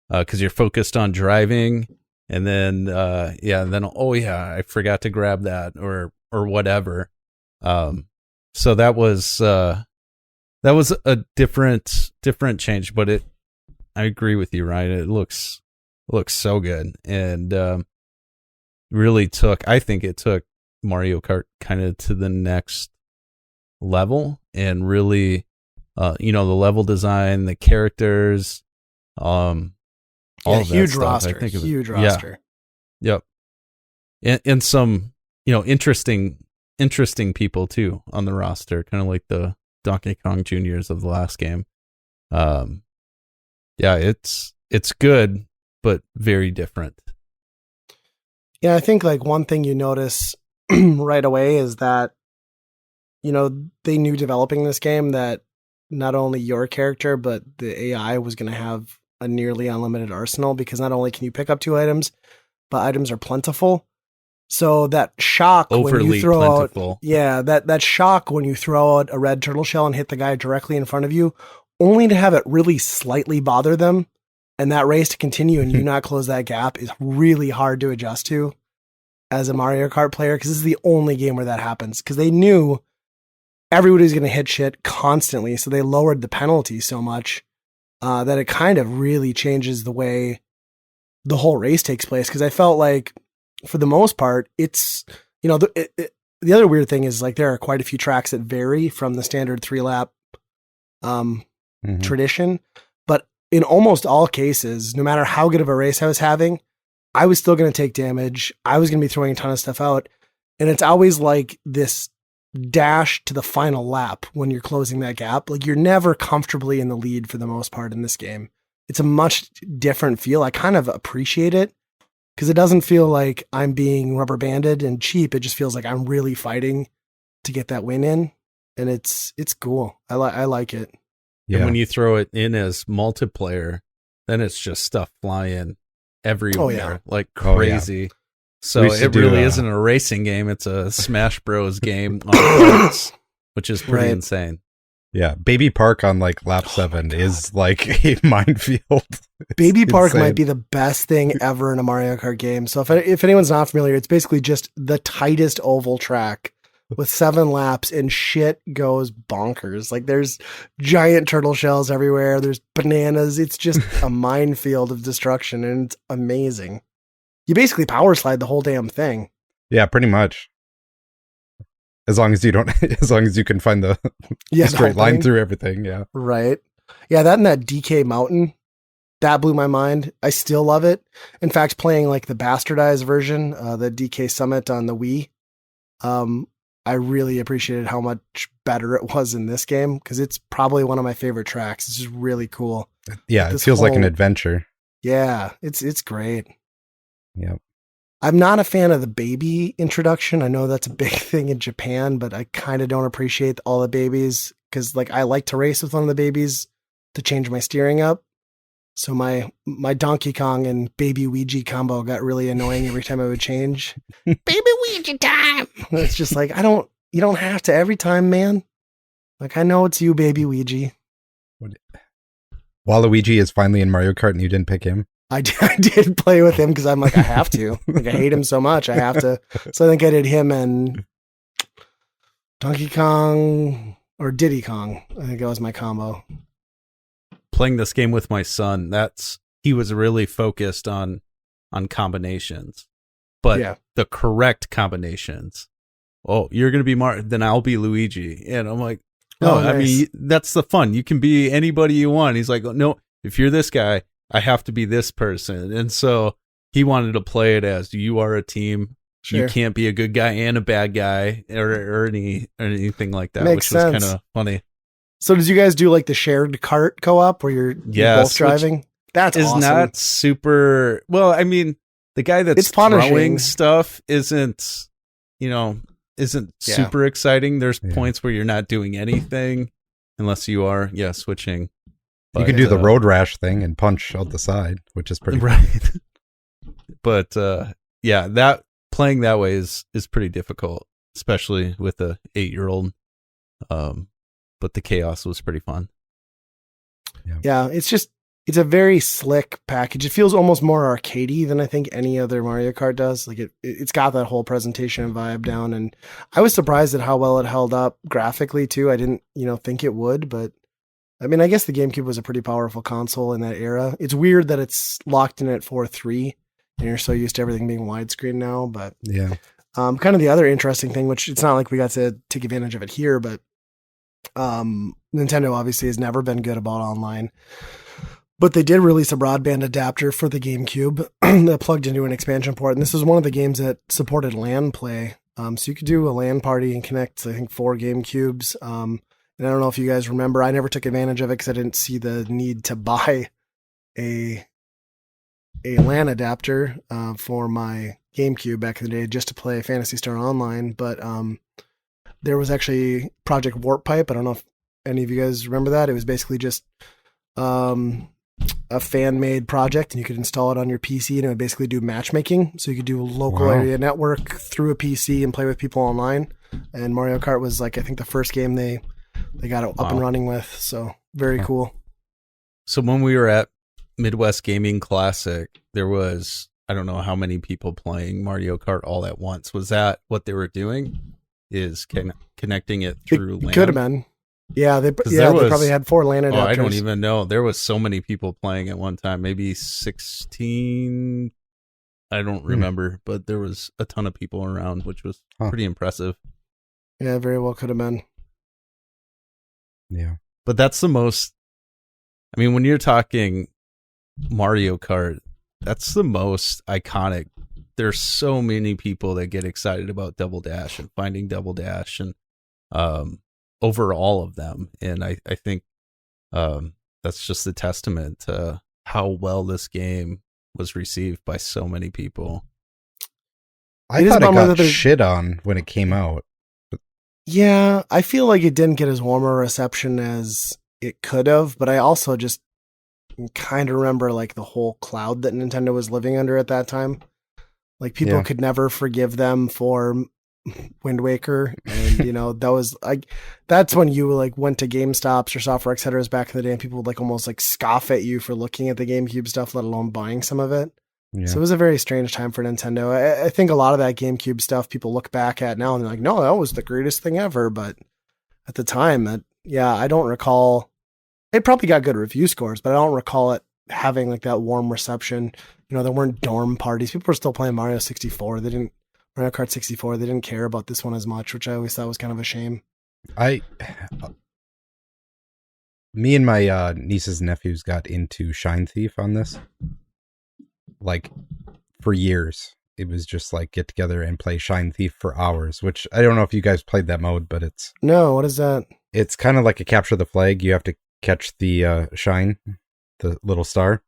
[SPEAKER 2] because you're focused on driving. And then, I forgot to grab that or whatever. So that was a different change, but I agree with you, Ryan. It looks so good. And, I think it took Mario Kart kind of to the next level, and really, the level design, the characters, all of that
[SPEAKER 1] huge
[SPEAKER 2] stuff.
[SPEAKER 1] roster,
[SPEAKER 2] I think
[SPEAKER 1] huge roster.
[SPEAKER 2] Yep. And some, interesting people too on the roster, kind of like the Donkey Kong Juniors of the last game. It's good, but very different.
[SPEAKER 1] Yeah, I think like one thing you notice right away is that, they knew developing this game that not only your character, but the AI was going to have a nearly unlimited arsenal, because not only can you pick up 2 items, but items are plentiful. So that shock when
[SPEAKER 2] Overly
[SPEAKER 1] you throw
[SPEAKER 2] plentiful.
[SPEAKER 1] that shock when you throw out a red turtle shell and hit the guy directly in front of you, only to have it really slightly bother them, and that race to continue and you not close that gap, is really hard to adjust to as a Mario Kart player, because this is the only game where that happens, because they knew everybody's going to hit shit constantly, so they lowered the penalty so much that it kind of really changes the way the whole race takes place. Because I felt like, for the most part, it's, you know, the other weird thing is, like, there are quite a few tracks that vary from the standard 3-lap tradition, but in almost all cases, no matter how good of a race I was having, I was still going to take damage. I was going to be throwing a ton of stuff out, and it's always like this dash to the final lap when you're closing that gap. Like, you're never comfortably in the lead for the most part in this game. It's a much different feel. I kind of appreciate it, because it doesn't feel like I'm being rubber banded and cheap. It just feels like I'm really fighting to get that win in, and it's cool. I like it.
[SPEAKER 3] Yeah.
[SPEAKER 2] And when you throw it in as multiplayer, then it's just stuff flying everywhere like crazy. So it really isn't a racing game. It's a Smash Bros game on Karts, which is pretty insane.
[SPEAKER 3] Yeah, Baby Park on like lap 7 is like a minefield.
[SPEAKER 1] Baby Park might be the best thing ever in a Mario Kart game. So if anyone's not familiar, it's basically just the tightest oval track with 7 laps, and shit goes bonkers. Like, there's giant turtle shells everywhere. There's bananas. It's just a minefield of destruction, and it's amazing. You basically power slide the whole damn thing.
[SPEAKER 3] Yeah, pretty much. As long as you can find the straight line through everything. Yeah.
[SPEAKER 1] Right. Yeah. That and that DK Mountain, that blew my mind. I still love it. In fact, playing like the bastardized version, the DK Summit on the Wii, I really appreciated how much better it was in this game, because it's probably one of my favorite tracks. It's just really cool.
[SPEAKER 3] Yeah, it feels like an adventure.
[SPEAKER 1] Yeah, it's great.
[SPEAKER 3] Yeah.
[SPEAKER 1] I'm not a fan of the baby introduction. I know that's a big thing in Japan, but I kind of don't appreciate all the babies, because like I like to race with one of the babies to change my steering up. So my Donkey Kong and Baby Ouija combo got really annoying every time I would change. Baby Ouija time! It's just like, you don't have to every time, man. Like, I know it's you, Baby Ouija.
[SPEAKER 3] Waluigi is finally in Mario Kart and you didn't pick him?
[SPEAKER 1] I did play with him because I'm like, I have to. Like, I hate him so much, I have to. So I think I did him and Donkey Kong or Diddy Kong. I think that was my combo.
[SPEAKER 2] Playing this game with my son, he was really focused on combinations, but the correct combinations. Oh, you're going to be Mario, then I'll be Luigi. And I'm like, no, nice. I mean, that's the fun. You can be anybody you want. He's like, no, if you're this guy, I have to be this person. And so he wanted to play it as you are a team. Sure. You can't be a good guy and a bad guy or anything like that, which was kind of funny.
[SPEAKER 1] So did you guys do like the shared kart co-op where you're both driving? That's awesome.
[SPEAKER 2] Not super. Well, I mean, the guy that's throwing stuff isn't super exciting. There's points where you're not doing anything unless you are, switching. But,
[SPEAKER 3] you can do the road rash thing and punch out the side, which is pretty
[SPEAKER 2] right. But that playing that way is pretty difficult, especially with a 8-year-old. But the chaos was pretty fun.
[SPEAKER 1] Yeah, it's a very slick package. It feels almost more arcadey than I think any other Mario Kart does. Like it's got that whole presentation and vibe down, and I was surprised at how well it held up graphically too. I didn't, think it would, but I mean, I guess the GameCube was a pretty powerful console in that era. It's weird that it's locked in at 4:3, and you're so used to everything being widescreen now. But kind of the other interesting thing, which it's not like we got to take advantage of it here, but Nintendo obviously has never been good about online, but they did release a broadband adapter for the GameCube that plugged into an expansion port. And this is one of the games that supported LAN play. So you could do a LAN party and connect, I think, 4 GameCubes. And I don't know if you guys remember, I never took advantage of it because I didn't see the need to buy a LAN adapter for my GameCube back in the day just to play Phantasy Star Online. But there was actually Project Warp Pipe. I don't know if any of you guys remember that. It was basically just a fan-made project, and you could install it on your PC, and it would basically do matchmaking. So you could do local area network through a PC and play with people online. And Mario Kart was like, I think, the first game they got it up and running with. So very cool.
[SPEAKER 2] So when we were at Midwest Gaming Classic, there was, I don't know how many people playing Mario Kart all at once. Was that what they were doing? Is connecting it through LAN?
[SPEAKER 1] Could have been. Yeah, they probably had 4 LAN adapters.
[SPEAKER 2] I don't even know. There was so many people playing at one time. Maybe 16. I don't remember, but there was a ton of people around, which was pretty impressive.
[SPEAKER 1] Yeah, very well could have been.
[SPEAKER 3] Yeah.
[SPEAKER 2] But that's the most, I mean, when you're talking Mario Kart, that's the most iconic. There's so many people that get excited about Double Dash and finding Double Dash and over all of them. And I think that's just a testament to how well this game was received by so many people.
[SPEAKER 3] I thought it got shit on when it came out.
[SPEAKER 1] Yeah, I feel like it didn't get as warm a reception as it could have, but I also just kind of remember like the whole cloud that Nintendo was living under at that time. Like people could never forgive them for Wind Waker, and that was like, that's when you like went to GameStops or Software Etc. back in the day, and people would like almost like scoff at you for looking at the GameCube stuff, let alone buying some of it. Yeah. So it was a very strange time for Nintendo. I think a lot of that GameCube stuff people look back at now and they're like, no, that was the greatest thing ever. But at the time, I don't recall. It probably got good review scores, but I don't recall it having like that warm reception. There weren't dorm parties. People were still playing Mario 64. Mario Kart 64. They didn't care about this one as much, which I always thought was kind of a shame.
[SPEAKER 3] Me and my nieces and nephews got into Shine Thief on this. Like for years, it was just like get together and play Shine Thief for hours, which I don't know if you guys played that mode, but
[SPEAKER 1] no, what is that?
[SPEAKER 3] It's kind of like a capture the flag. You have to catch the shine, the little star.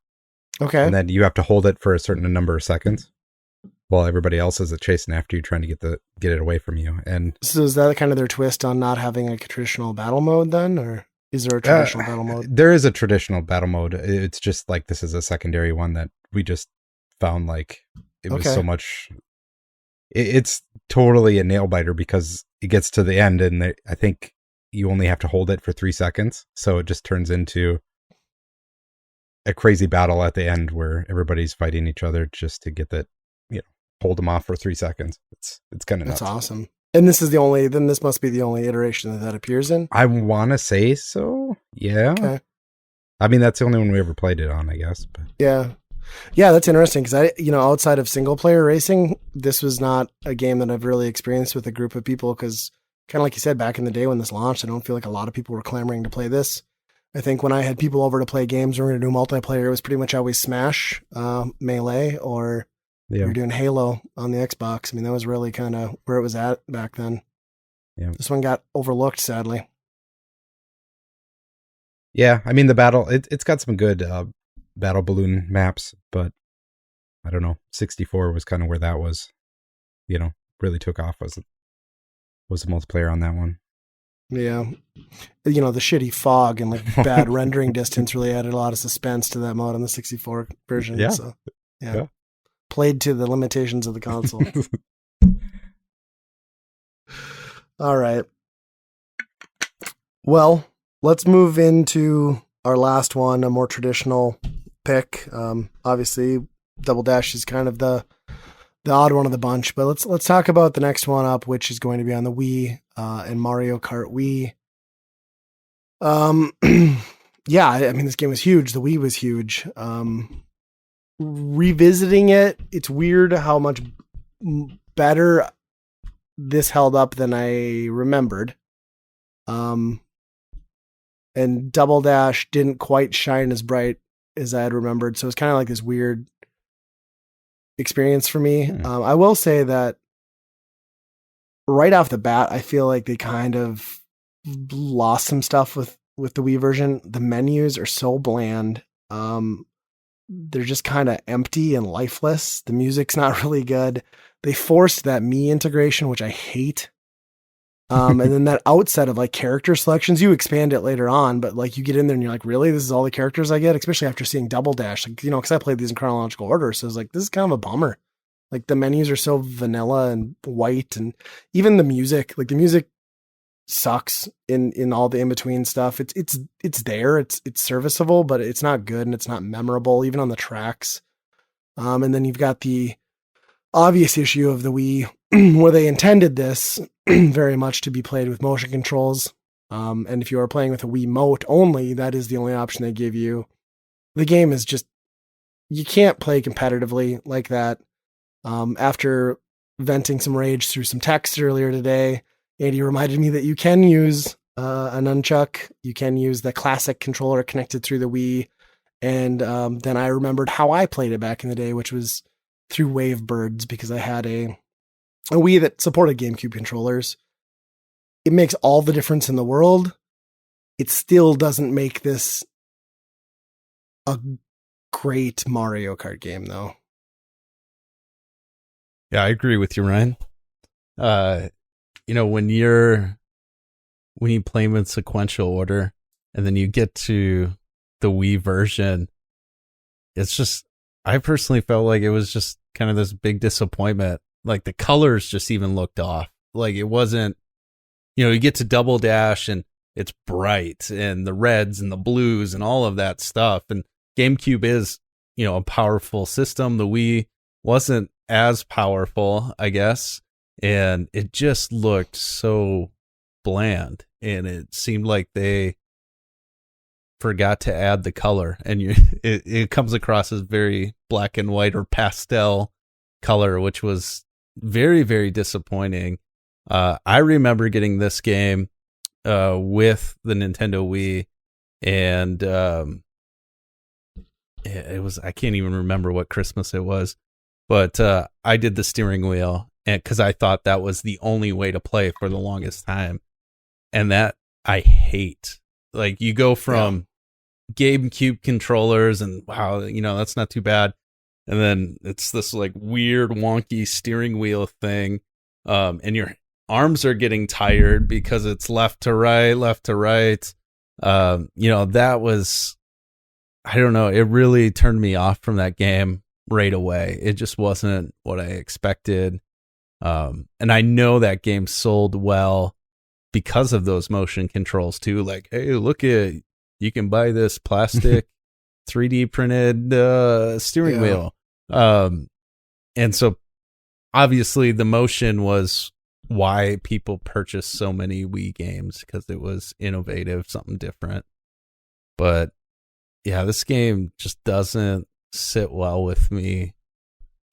[SPEAKER 1] Okay.
[SPEAKER 3] And then you have to hold it for a certain number of seconds while everybody else is chasing after you, trying to get it away from you. And
[SPEAKER 1] so is that kind of their twist on not having like a traditional battle mode then, or is there a traditional battle mode?
[SPEAKER 3] There is a traditional battle mode. It's just like this is a secondary one that we just found like it was so much. It's totally a nail biter because it gets to the end and I think you only have to hold it for 3 seconds. So it just turns into a crazy battle at the end where everybody's fighting each other just to get that, hold them off for 3 seconds. It's kind of nuts.
[SPEAKER 1] That's awesome. And this must be the only iteration that appears in?
[SPEAKER 3] I want to say so. Yeah. Okay. I mean, that's the only one we ever played it on, I guess. But.
[SPEAKER 1] Yeah. Yeah, that's interesting because outside of single player racing, this was not a game that I've really experienced with a group of people because kind of like you said, back in the day when this launched, I don't feel like a lot of people were clamoring to play this. I think when I had people over to play games and we were going to do multiplayer, it was pretty much always Smash, Melee, or we were doing Halo on the Xbox. I mean, that was really kind of where it was at back then. Yeah. This one got overlooked, sadly.
[SPEAKER 3] Yeah, I mean, the battle, it's got some good battle balloon maps, but I don't know, 64 was kind of where that was, really took off was the multiplayer on that one.
[SPEAKER 1] Yeah. The shitty fog and like bad rendering distance really added a lot of suspense to that mode on the 64 version.
[SPEAKER 3] Yeah.
[SPEAKER 1] So, yeah. Played to the limitations of the console. All right. Well, let's move into our last one, a more traditional pick. Obviously, Double Dash is kind of the odd one of the bunch, but let's talk about the next one up, which is going to be on the Wii and Mario Kart Wii. Yeah, I mean, this game was huge. The Wii was huge. Revisiting it, it's weird how much better this held up than I remembered. And Double Dash didn't quite shine as bright as I had remembered, so it's kind of like this weird experience for me. I will say that right off the bat, I feel like they kind of lost some stuff with the Wii version. The menus are so bland. They're just kind of empty and lifeless. The music's not really good. They forced that Mii integration, which I hate. And then that outset of like character selections, you expand it later on, but like you get in there and you're like, really, this is all the characters I get, especially after seeing Double Dash, like, cause I played these in chronological order. So it's like, this is kind of a bummer. Like the menus are so vanilla and white, and even the music, like the music sucks in all the in-between stuff. It's there, it's serviceable, but it's not good and it's not memorable, even on the tracks. And then you've got the obvious issue of the Wii where they intended this very much to be played with motion controls. And if you are playing with a Wiimote only, that is the only option they give you. The game is just, you can't play competitively like that. After venting some rage through some text earlier today, Andy reminded me that you can use a nunchuck. You can use the classic controller connected through the Wii. And then I remembered how I played it back in the day, which was through Wavebirds, because I had a Wii that supported GameCube controllers. It makes all the difference in the world. It still doesn't make this a great Mario Kart game, though.
[SPEAKER 2] Yeah, I agree with you, Ryan. When you play them in sequential order and then you get to the Wii version, it's just, I personally felt like it was just kind of this big disappointment. Like the colors just even looked off. Like it wasn't, you get to Double Dash and it's bright and the reds and the blues and all of that stuff. And GameCube is, a powerful system. The Wii wasn't as powerful, I guess. And it just looked so bland. And it seemed like they forgot to add the color. And it comes across as very black and white or pastel color, which was very, very disappointing. I remember getting this game with the Nintendo Wii, and it was, I can't even remember what Christmas it was, but I did the steering wheel, and because I thought that was the only way to play for the longest time, and that I hate. Like you go from GameCube controllers, and wow, that's not too bad, and then it's this like weird wonky steering wheel thing, and your arms are getting tired because it's left to right. That was, I don't know, it really turned me off from that game right away. It just wasn't what I expected. And I know that game sold well because of those motion controls too. Like, hey, look you can buy this plastic 3D printed steering wheel. And so obviously the motion was why people purchased so many Wii games, because it was innovative, something different. But yeah, this game just doesn't sit well with me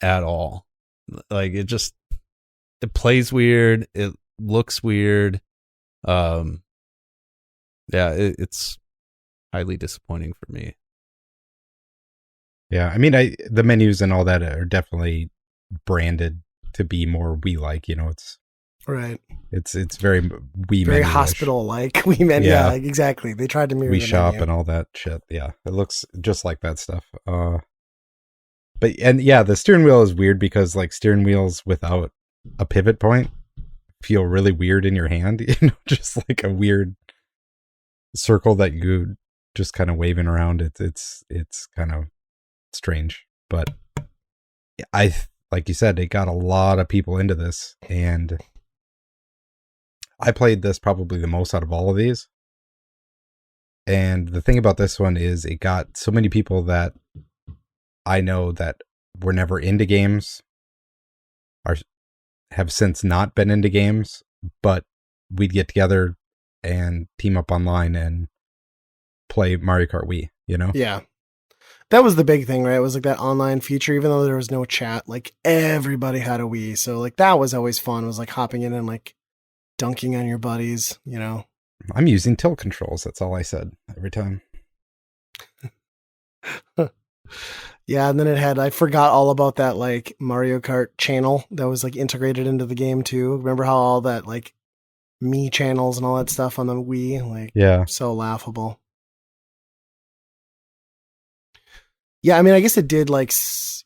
[SPEAKER 2] at all. Like it plays weird, it looks weird. It's highly disappointing for me.
[SPEAKER 3] Yeah, I mean, the menus and all that are definitely branded to be more Wii-like. It's
[SPEAKER 1] right.
[SPEAKER 3] It's very Wii,
[SPEAKER 1] very
[SPEAKER 3] menu-ish.
[SPEAKER 1] hospital-like Wii menu. Yeah, exactly. They tried to mirror
[SPEAKER 3] Wii
[SPEAKER 1] the
[SPEAKER 3] Shop
[SPEAKER 1] menu.
[SPEAKER 3] and all that shit. Yeah, it looks just like that stuff. The steering wheel is weird because like steering wheels without a pivot point feel really weird in your hand. Just like a weird circle that you just kind of waving around. It's kind of strange, but like you said, it got a lot of people into this, and I played this probably the most out of all of these. And the thing about this one is it got so many people that I know that were never into games, have since not been into games, but we'd get together and team up online and play Mario Kart Wii,
[SPEAKER 1] Yeah. That was the big thing, right? It was like that online feature, even though there was no chat, like everybody had a Wii. So like that was always fun, was like hopping in and like dunking on your buddies,
[SPEAKER 3] I'm using tilt controls. That's all I said every time.
[SPEAKER 1] Yeah, and then I forgot all about that like Mario Kart channel that was like integrated into the game too. Remember how all that like me channels and all that stuff on the Wii, like so laughable. Yeah, I mean, I guess it did like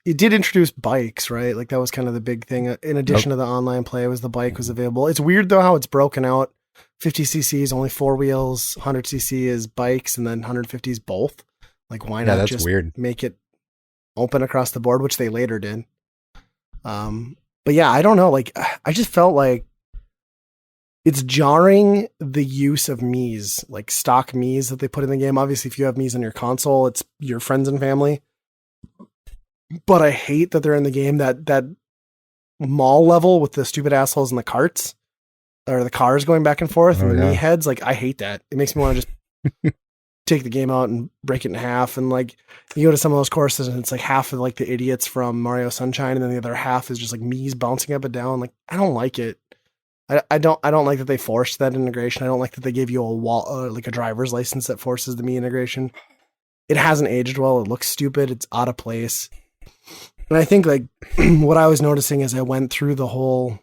[SPEAKER 1] it did introduce bikes, right? Like that was kind of the big thing. In addition to the online play, was the bike was available. It's weird though how it's broken out. 50cc is only 4 wheels, 100cc is bikes, and then 150 is both. Like why not
[SPEAKER 3] that's
[SPEAKER 1] just
[SPEAKER 3] weird.
[SPEAKER 1] make it open across the board, which they later did. But yeah, I don't know. Like I just felt like it's jarring the use of Miis, like stock Miis that they put in the game. Obviously, if you have Miis on your console, it's your friends and family. But I hate that they're in the game. That mall level with the stupid assholes in the carts or the cars going back and forth and the Mii heads. Like I hate that. It makes me want to just take the game out and break it in half. And like you go to some of those courses and it's like half of like the idiots from Mario Sunshine, and then the other half is just like Mii's bouncing up and down. Like I don't like it. I don't like that they forced that integration. I don't like that they gave you a wall, like a driver's license that forces the Mii integration. It hasn't aged well. It looks stupid. It's out of place. And I think like what I was noticing as I went through the whole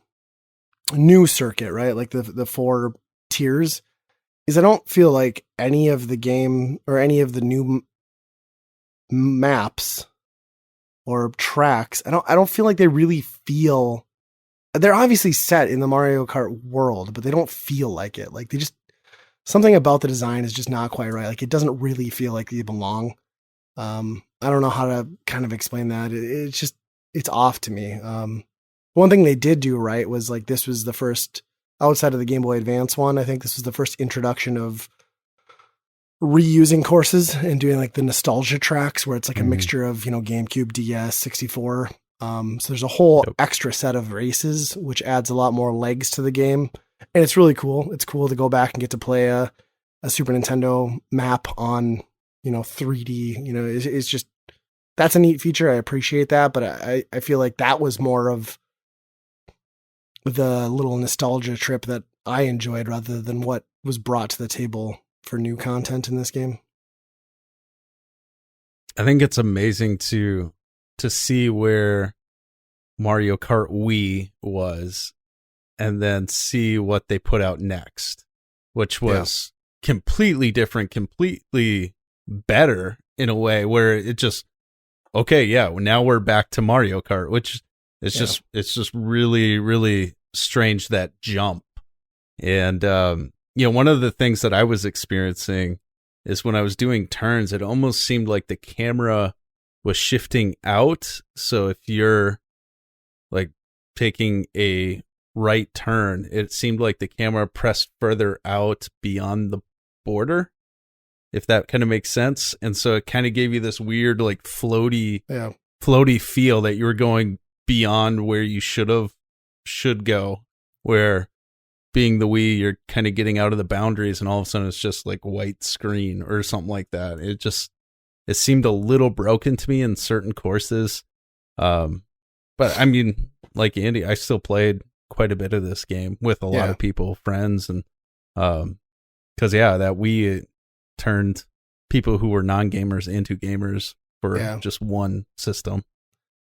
[SPEAKER 1] new circuit, right? Like the 4 tiers, is I don't feel like any of the game or any of the new maps or tracks, I don't feel like they really feel. They're obviously set in the Mario Kart world, but they don't feel like it. Like they just, something about the design is just not quite right. Like it doesn't really feel like they belong. I don't know how to kind of explain that. It's just, it's off to me. One thing they did do right was like, this was the first, outside of the Game Boy Advance one, I think this was the first introduction of reusing courses and doing like the nostalgia tracks where it's like a mixture of, GameCube, DS, 64. So there's a whole extra set of races, which adds a lot more legs to the game. And it's really cool. It's cool to go back and get to play a Super Nintendo map on, 3D, it's just, that's a neat feature. I appreciate that. But I feel like that was more of the little nostalgia trip that I enjoyed rather than what was brought to the table for new content in this game.
[SPEAKER 2] I think it's amazing to see where Mario Kart Wii was and then see what they put out next, which was completely different, completely better in a way where it just, now we're back to Mario Kart, which it's just really, really strange, that jump. And, one of the things that I was experiencing is when I was doing turns, it almost seemed like the camera was shifting out. So if you're like taking a right turn, it seemed like the camera pressed further out beyond the border, if that kind of makes sense. And so it kind of gave you this weird, like floaty feel that you were going beyond where you should go, where being the Wii, you're kind of getting out of the boundaries and all of a sudden it's just like white screen or something like that. It seemed a little broken to me in certain courses. But I mean, like Andy, I still played quite a bit of this game with a lot of people, friends. And, cause that Wii turned people who were non-gamers into gamers for just one system.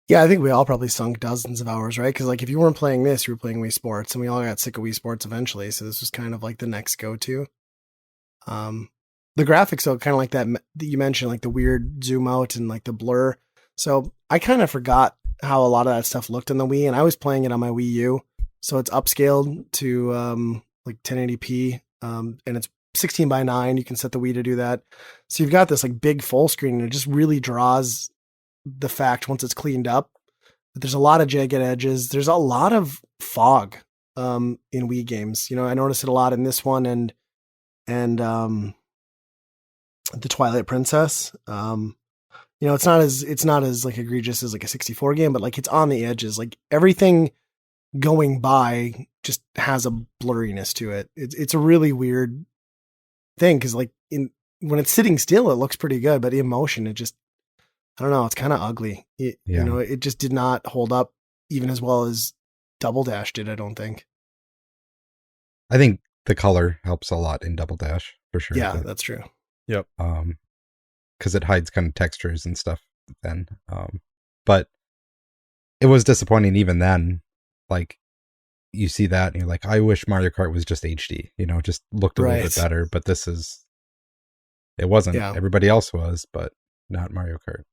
[SPEAKER 1] Yeah, I think we all probably sunk dozens of hours, right? Because like if you weren't playing this, you were playing Wii Sports, and we all got sick of Wii Sports eventually. So this was kind of like the next go-to. The graphics, though, kind of like that you mentioned, like the weird zoom out and like the blur. So I kind of forgot how a lot of that stuff looked on the Wii, and I was playing it on my Wii U. So it's upscaled to like 1080p, and it's 16:9. You can set the Wii to do that. So you've got this like big full screen, and it just really draws the fact once it's cleaned up that there's a lot of jagged edges. There's a lot of fog in Wii games. I noticed it a lot in this one and the Twilight Princess. It's not as like egregious as like a 64 game, but like it's on the edges. Like everything going by just has a blurriness to it. It's a really weird thing because like when it's sitting still, it looks pretty good, but in motion, it just, I don't know. It's kind of ugly. It just did not hold up even as well as Double Dash did, I don't think.
[SPEAKER 3] I think the color helps a lot in Double Dash for sure.
[SPEAKER 1] Yeah, that's true.
[SPEAKER 2] Yep.
[SPEAKER 3] Because it hides kind of textures and stuff then. But it was disappointing even then. Like you see that and you're like, I wish Mario Kart was just HD, just looked a little bit better. But it wasn't. Yeah. Everybody else was, but not Mario Kart.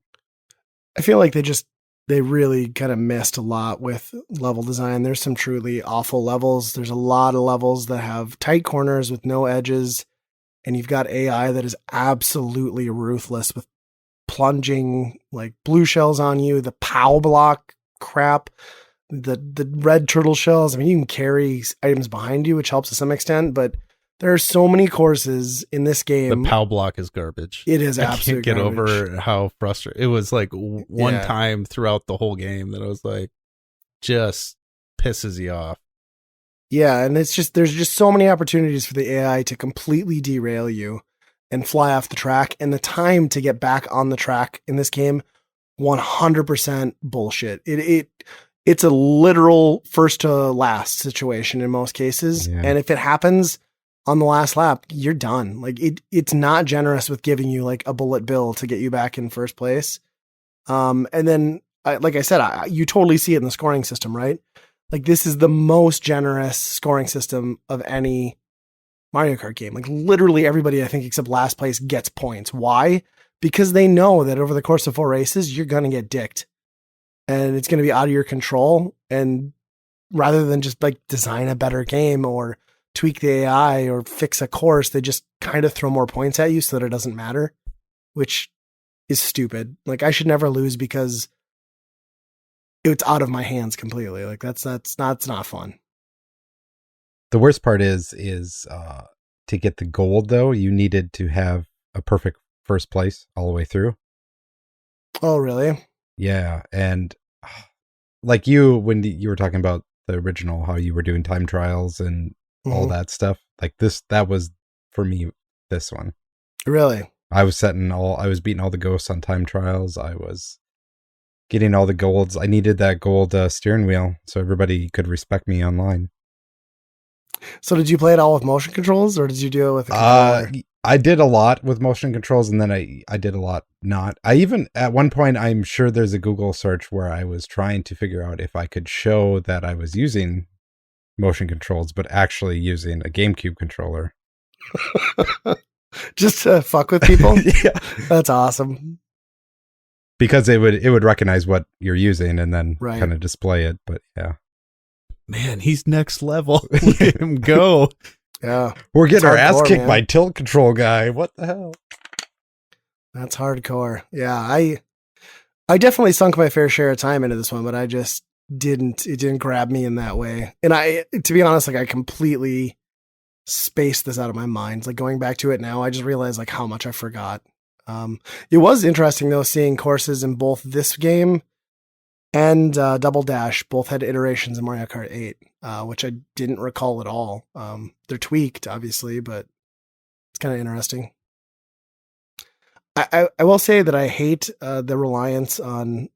[SPEAKER 1] I feel like they just they really kind of missed a lot with level design. There's some truly awful levels. There's a lot of levels that have tight corners with no edges, and you've got AI that is absolutely ruthless with plunging like blue shells on you, the POW block crap, the red turtle shells. I mean, you can carry items behind you, which helps to some extent, but there are so many courses in this game.
[SPEAKER 2] The POW block is garbage.
[SPEAKER 1] It is
[SPEAKER 2] I
[SPEAKER 1] absolute
[SPEAKER 2] can't get
[SPEAKER 1] garbage.
[SPEAKER 2] over how frustrating. It was like one
[SPEAKER 1] Yeah.
[SPEAKER 2] time throughout the whole game that I was like, just pisses you off.
[SPEAKER 1] Yeah, and there's just so many opportunities for the AI to completely derail you and fly off the track, and the time to get back on the track in this game, 100% bullshit. It's a literal first to last situation in most cases,
[SPEAKER 3] Yeah.
[SPEAKER 1] and if it happens on the last lap, you're done. Like it's not generous with giving you like a bullet bill to get you back in first place. And then, like I said, you totally see it in the scoring system, right? Like this is the most generous scoring system of any Mario Kart game. Like literally everybody, I think, except last place gets points. Why? Because they know that over the course of 4 races, you're going to get dicked and it's going to be out of your control. And rather than just like design a better game or tweak the AI or fix a course, they just kind of throw more points at you so that it doesn't matter, which is stupid. Like I should never lose because it's out of my hands completely. Like that's not fun.
[SPEAKER 3] The worst part is to get the gold, though, you needed to have a perfect first place all the way through.
[SPEAKER 1] Oh, really?
[SPEAKER 3] Yeah. And like when you were talking about the original, how you were doing time trials and all
[SPEAKER 1] Mhm.
[SPEAKER 3] that stuff, like that was for me, this one.
[SPEAKER 1] Really?
[SPEAKER 3] I was beating all the ghosts on time trials. I was getting all the golds. I needed that gold steering wheel so everybody could respect me online.
[SPEAKER 1] So did you play it all with motion controls or did you do it with a controller?
[SPEAKER 3] I did a lot with motion controls, and then I did a lot not. I even, at one point, I'm sure there's a Google search where I was trying to figure out if I could show that I was using motion controls, but actually using a GameCube controller.
[SPEAKER 1] Just to fuck with people?
[SPEAKER 3] Yeah.
[SPEAKER 1] That's awesome.
[SPEAKER 3] Because it would recognize what you're using and then
[SPEAKER 1] Right.
[SPEAKER 3] kind of display it. But yeah.
[SPEAKER 2] Man, he's next level. Look at him go.
[SPEAKER 1] Yeah.
[SPEAKER 3] We're getting our ass
[SPEAKER 1] hardcore,
[SPEAKER 3] kicked
[SPEAKER 1] man.
[SPEAKER 3] by tilt control guy. What the hell?
[SPEAKER 1] That's hardcore. Yeah. I definitely sunk my fair share of time into this one, but it didn't grab me in that way. And to be honest, like I completely spaced this out of my mind. Like going back to it now, I just realized like how much I forgot. It was interesting though, seeing courses in both this game and Double Dash. Both had iterations in Mario Kart 8, which I didn't recall at all. They're tweaked, obviously, but it's kind of interesting. I will say that I hate the reliance on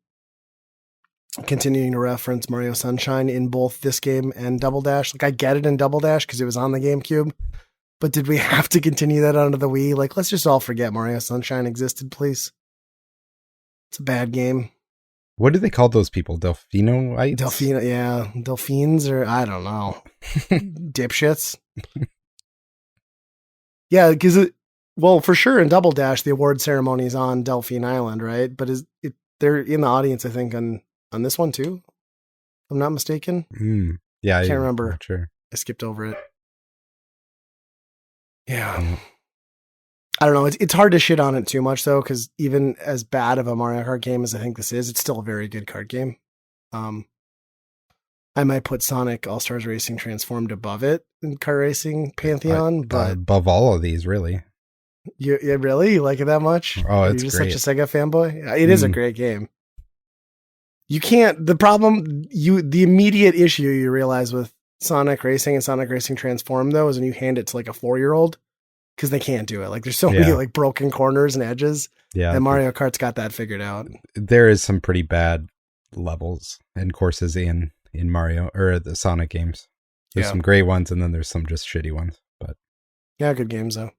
[SPEAKER 1] continuing to reference Mario Sunshine in both this game and Double Dash. Like I get it in Double Dash because it was on the GameCube, but did we have to continue that onto the Wii? Like, let's just all forget Mario Sunshine existed, please. It's a bad game.
[SPEAKER 3] What do they call those people? Delphinoites?
[SPEAKER 1] Yeah, Delphines, or I don't know. Dipshits. Yeah, because well, for sure in Double Dash, the award ceremony is on Delphine Island, right? But they're in the audience, I think, on this one too? If I'm not mistaken.
[SPEAKER 3] Yeah,
[SPEAKER 1] I can't remember.
[SPEAKER 3] Not sure.
[SPEAKER 1] I skipped over it. Yeah. I don't know. It's hard to shit on it too much though, because even as bad of a Mario Kart game as I think this is, it's still a very good kart game. I might put Sonic All-Stars Racing Transformed above it in kart racing pantheon, but
[SPEAKER 3] above all of these, really.
[SPEAKER 1] You really? You like it that much?
[SPEAKER 3] Oh, it's
[SPEAKER 1] You're just
[SPEAKER 3] great.
[SPEAKER 1] such a Sega fanboy? It is a great game. You can't, the immediate issue you realize with Sonic Racing and Sonic Racing Transform though is when you hand it to like a 4-year-old, because they can't do it. Like there's so many like broken corners and edges.
[SPEAKER 3] Yeah.
[SPEAKER 1] And Mario Kart's got that figured out.
[SPEAKER 3] There is some pretty bad levels and courses in Mario or the Sonic games. There's some great ones and then there's some just shitty ones. But
[SPEAKER 1] yeah, good games though.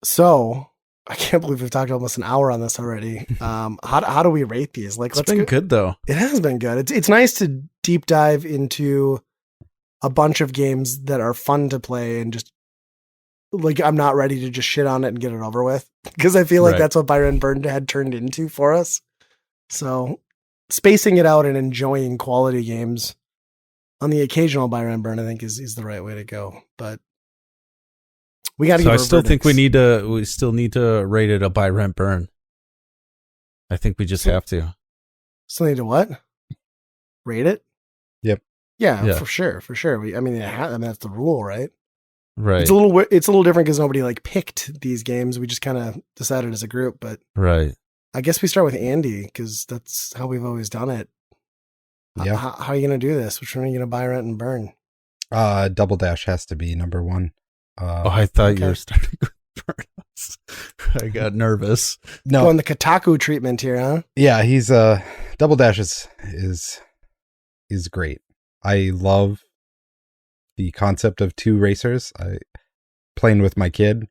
[SPEAKER 1] So I can't believe we've talked almost an hour on this already. How do we rate these? Like,
[SPEAKER 2] It's been good though.
[SPEAKER 1] It has been good. It's nice to deep dive into a bunch of games that are fun to play and just like I'm not ready to just shit on it and get it over with, because I feel like that's what Byron Byrne had turned into for us. So spacing it out and enjoying quality games on the occasional buy rent burn, I think is the right way to go. But we got to.
[SPEAKER 2] So I still think we still need to rate it a buy rent burn. I think we just have to.
[SPEAKER 1] Still need to what? Rate it?
[SPEAKER 3] Yep.
[SPEAKER 1] Yeah, for sure. I mean, that's the rule, right?
[SPEAKER 2] Right.
[SPEAKER 1] It's a little different because nobody like picked these games. We just kind of decided as a group. But
[SPEAKER 2] right.
[SPEAKER 1] I guess we start with Andy because that's how we've always done it.
[SPEAKER 3] Yeah.
[SPEAKER 1] How are you going to do this? Which one are you going to buy, rent, and burn?
[SPEAKER 3] Double Dash has to be number one.
[SPEAKER 2] I thought you were starting with Burnout. I got nervous.
[SPEAKER 3] No,
[SPEAKER 1] going the Kotaku treatment here, huh?
[SPEAKER 3] Yeah, he's Double Dash is great. I love the concept of two racers. I playing with my kid,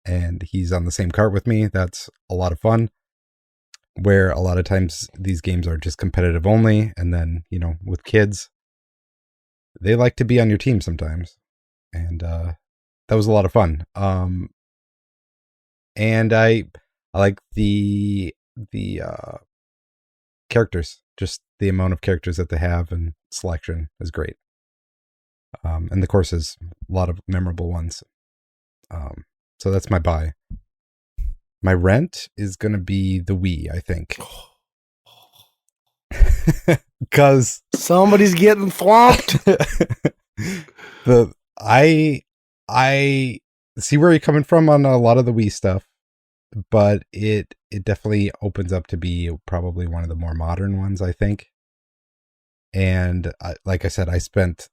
[SPEAKER 3] and he's on the same kart with me. That's a lot of fun. Where a lot of times these games are just competitive only, and then with kids, they like to be on your team sometimes, and that was a lot of fun. And I like the characters, just the amount of characters that they have and selection is great. And the courses, a lot of memorable ones. So that's my buy. My rent is going to be the Wii, I think. Because
[SPEAKER 1] somebody's getting thwomped.
[SPEAKER 3] I see where you're coming from on a lot of the Wii stuff, but it definitely opens up to be probably one of the more modern ones, I think. And like I said, I spent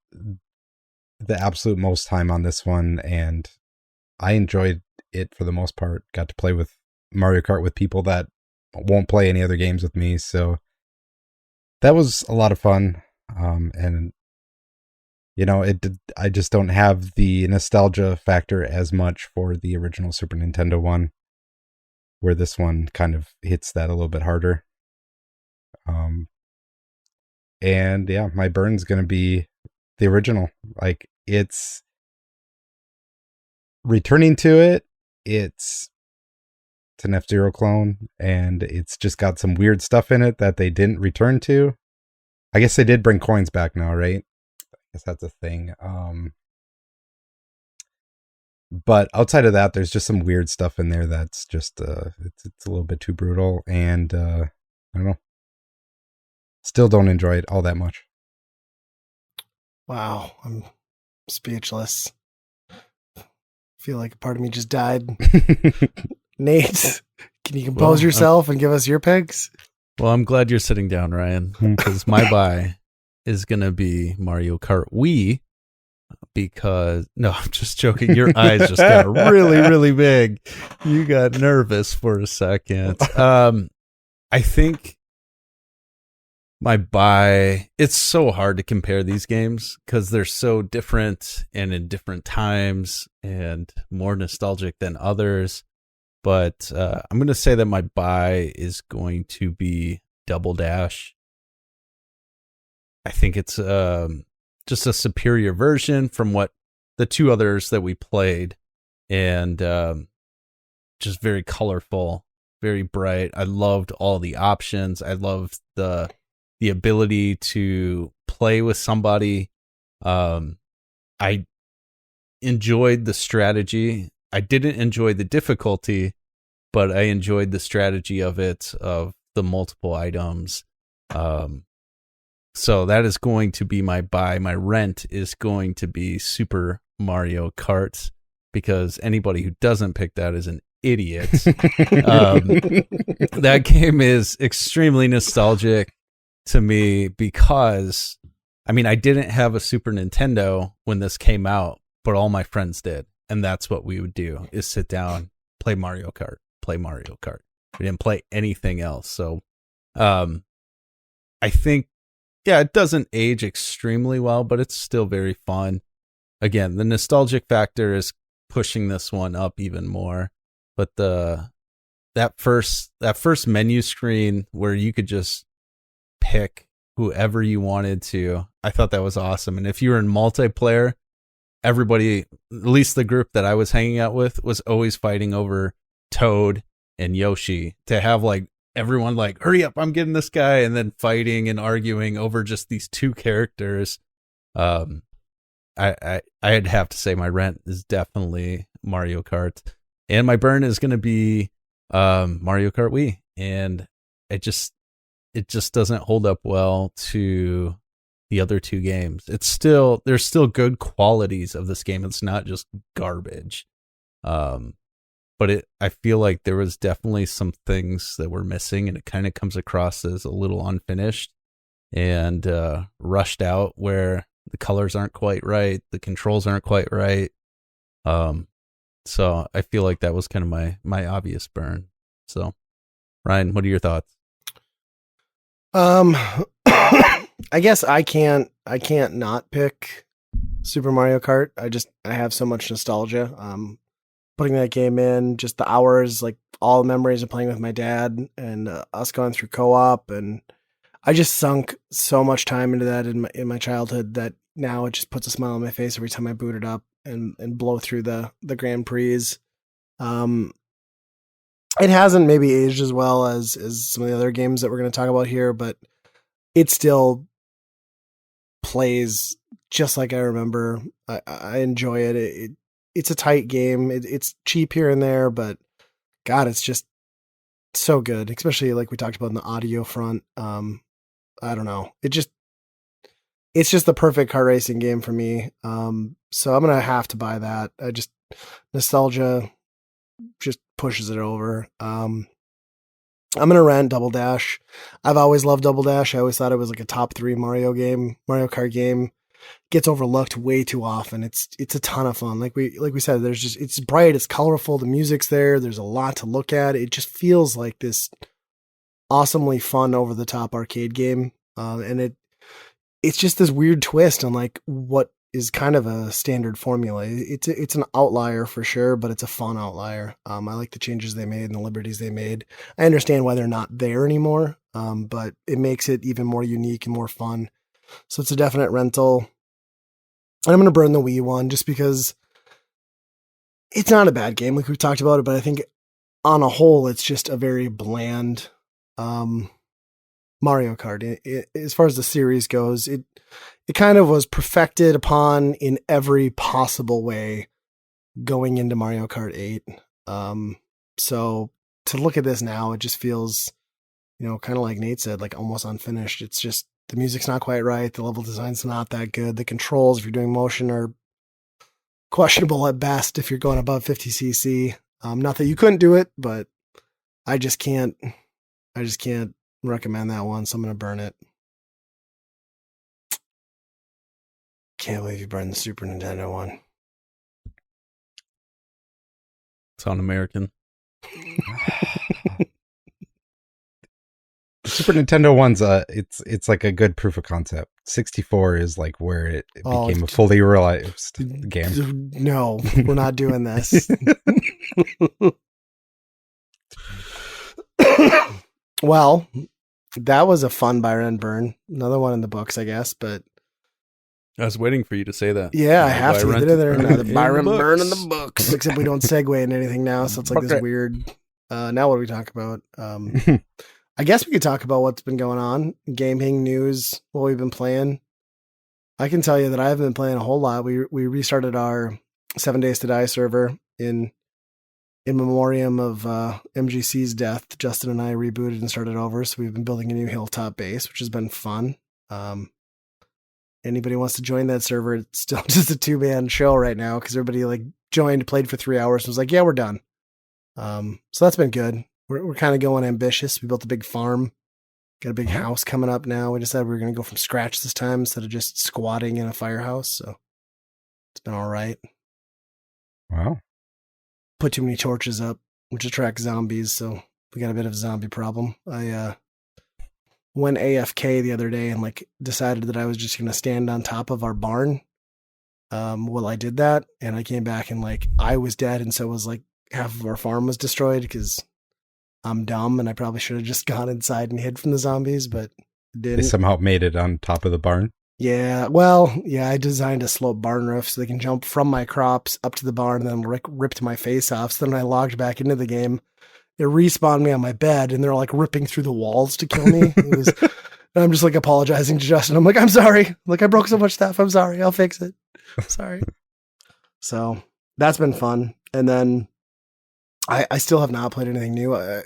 [SPEAKER 3] the absolute most time on this one, and I enjoyed it for the most part. Got to play with Mario Kart with people that won't play any other games with me, so that was a lot of fun. And I just don't have the nostalgia factor as much for the original Super Nintendo one, where this one kind of hits that a little bit harder. And yeah, my burn's going to be the original. Like, it's returning to it. It's an F-Zero clone, and it's just got some weird stuff in it that they didn't return to. I guess they did bring coins back now, right? I guess that's a thing. But outside of that, there's just some weird stuff in there that's just it's a little bit too brutal, and I don't know. Still don't enjoy it all that much.
[SPEAKER 1] Wow, I'm speechless. Feel like a part of me just died. Nate, can you compose yourself and give us your picks?
[SPEAKER 2] Well, I'm glad you're sitting down, Ryan, because my buy is going to be Mario Kart Wii. Because, no, I'm just joking. Your eyes just got really, really big. You got nervous for a second. I think my buy, it's so hard to compare these games because they're so different and in different times and more nostalgic than others. But I'm going to say that my buy is going to be Double Dash. I think it's just a superior version from what the two others that we played, and just very colorful, very bright. I loved all the options. I loved the ability to play with somebody. I enjoyed the strategy. I didn't enjoy the difficulty, but I enjoyed the strategy of it, of the multiple items. So that is going to be my buy. My rent is going to be Super Mario Kart, because anybody who doesn't pick that is an idiot. That game is extremely nostalgic to me because, I mean, I didn't have a Super Nintendo when this came out, but all my friends did. And that's what we would do, is sit down, play Mario Kart. We didn't play anything else. So I think, yeah, it doesn't age extremely well, but it's still very fun. Again, the nostalgic factor is pushing this one up even more. But that first menu screen where you could just pick whoever you wanted to, I thought that was awesome. And if you were in multiplayer, everybody, at least the group that I was hanging out with, was always fighting over Toad and Yoshi to have like everyone like, hurry up, I'm getting this guy, and then fighting and arguing over just these two characters. I'd have to say my rent is definitely Mario Kart, and my burn is going to be Mario Kart Wii, and it just doesn't hold up well to the other two games. There's still good qualities of this game. It's not just garbage. But I feel like there was definitely some things that were missing, and it kind of comes across as a little unfinished and rushed out, where the colors aren't quite right, the controls aren't quite right. So I feel like that was kind of my obvious burn. So, Ryan, what are your thoughts?
[SPEAKER 1] I guess I can't not pick Super Mario Kart. I have so much nostalgia. Putting that game in, just the hours, like all the memories of playing with my dad and us going through co-op, and I just sunk so much time into that in my childhood that now it just puts a smile on my face every time I boot it up and blow through the Grand Prix. It hasn't maybe aged as well as some of the other games that we're going to talk about here, but it still plays just like I remember. I enjoy it. It's a tight game. It's cheap here and there, but God, it's just so good, especially like we talked about in the audio front. I don't know. It's just the perfect car racing game for me. So I'm going to have to buy that. Nostalgia just pushes it over. I'm going to rent Double Dash. I've always loved Double Dash. I always thought it was like a top 3 Mario Kart game. Gets overlooked way too often. It's a ton of fun. Like we said, it's bright, it's colorful, the music's there, there's a lot to look at. It just feels like this awesomely fun, over the top arcade game. And it's just this weird twist on like what is kind of a standard formula. It's an outlier for sure, but it's a fun outlier. I like the changes they made and the liberties they made. I understand why they're not there anymore, but it makes it even more unique and more fun. So it's a definite rental. And I'm going to burn the Wii one just because it's not a bad game. Like we've talked about it, but I think on a whole, it's just a very bland Mario Kart. As far as the series goes, it kind of was perfected upon in every possible way going into Mario Kart 8. So to look at this now, it just feels, kind of like Nate said, like almost unfinished. It's just, the music's not quite right. The level design's not that good. The controls, if you're doing motion, are questionable at best if you're going above 50cc. Not that you couldn't do it, but I just can't recommend that one, so I'm going to burn it. Can't believe you burned the Super Nintendo one.
[SPEAKER 2] It's un-American.
[SPEAKER 3] Super Nintendo one's it's like a good proof of concept. 64 is like where it became a fully realized game.
[SPEAKER 1] No, we're not doing this. Well, that was a fun Byron burn. Another one in the books, I guess, but
[SPEAKER 2] I was waiting for you to say that.
[SPEAKER 1] Yeah, I have to. Another Byron burn in the books. Except we don't segue into anything now, so it's like this weird. Now what do we talk about? I guess we could talk about what's been going on, gaming news, what we've been playing. I can tell you that I haven't been playing a whole lot. We restarted our 7 Days to Die server in memoriam of MGC's death. Justin and I rebooted and started over, so we've been building a new hilltop base, which has been fun. Anybody wants to join that server, it's still just a 2-man show right now because everybody like joined, played for 3 hours, and was like, yeah, we're done. So that's been good. We're kind of going ambitious. We built a big farm, got a big house coming up now. We decided we were going to go from scratch this time instead of just squatting in a firehouse. So it's been all right.
[SPEAKER 3] Wow.
[SPEAKER 1] Put too many torches up, which attracts zombies. So we got a bit of a zombie problem. I went AFK the other day and like decided that I was just going to stand on top of our barn. Well, I did that and I came back and like I was dead. And so was like half of our farm was destroyed because I'm dumb and I probably should have just gone inside and hid from the zombies, but didn't.
[SPEAKER 3] They somehow made it on top of the barn.
[SPEAKER 1] Yeah, well, yeah, I designed a slope barn roof so they can jump from my crops up to the barn and then ripped my face off. So then I logged back into the game it respawned me on my bed, and they're like ripping through the walls to kill me. And I'm just like apologizing to Justin. I'm like, I'm sorry. Like I broke so much stuff. I'm sorry. I'll fix it. Sorry. So that's been fun. And then I still have not played anything new. I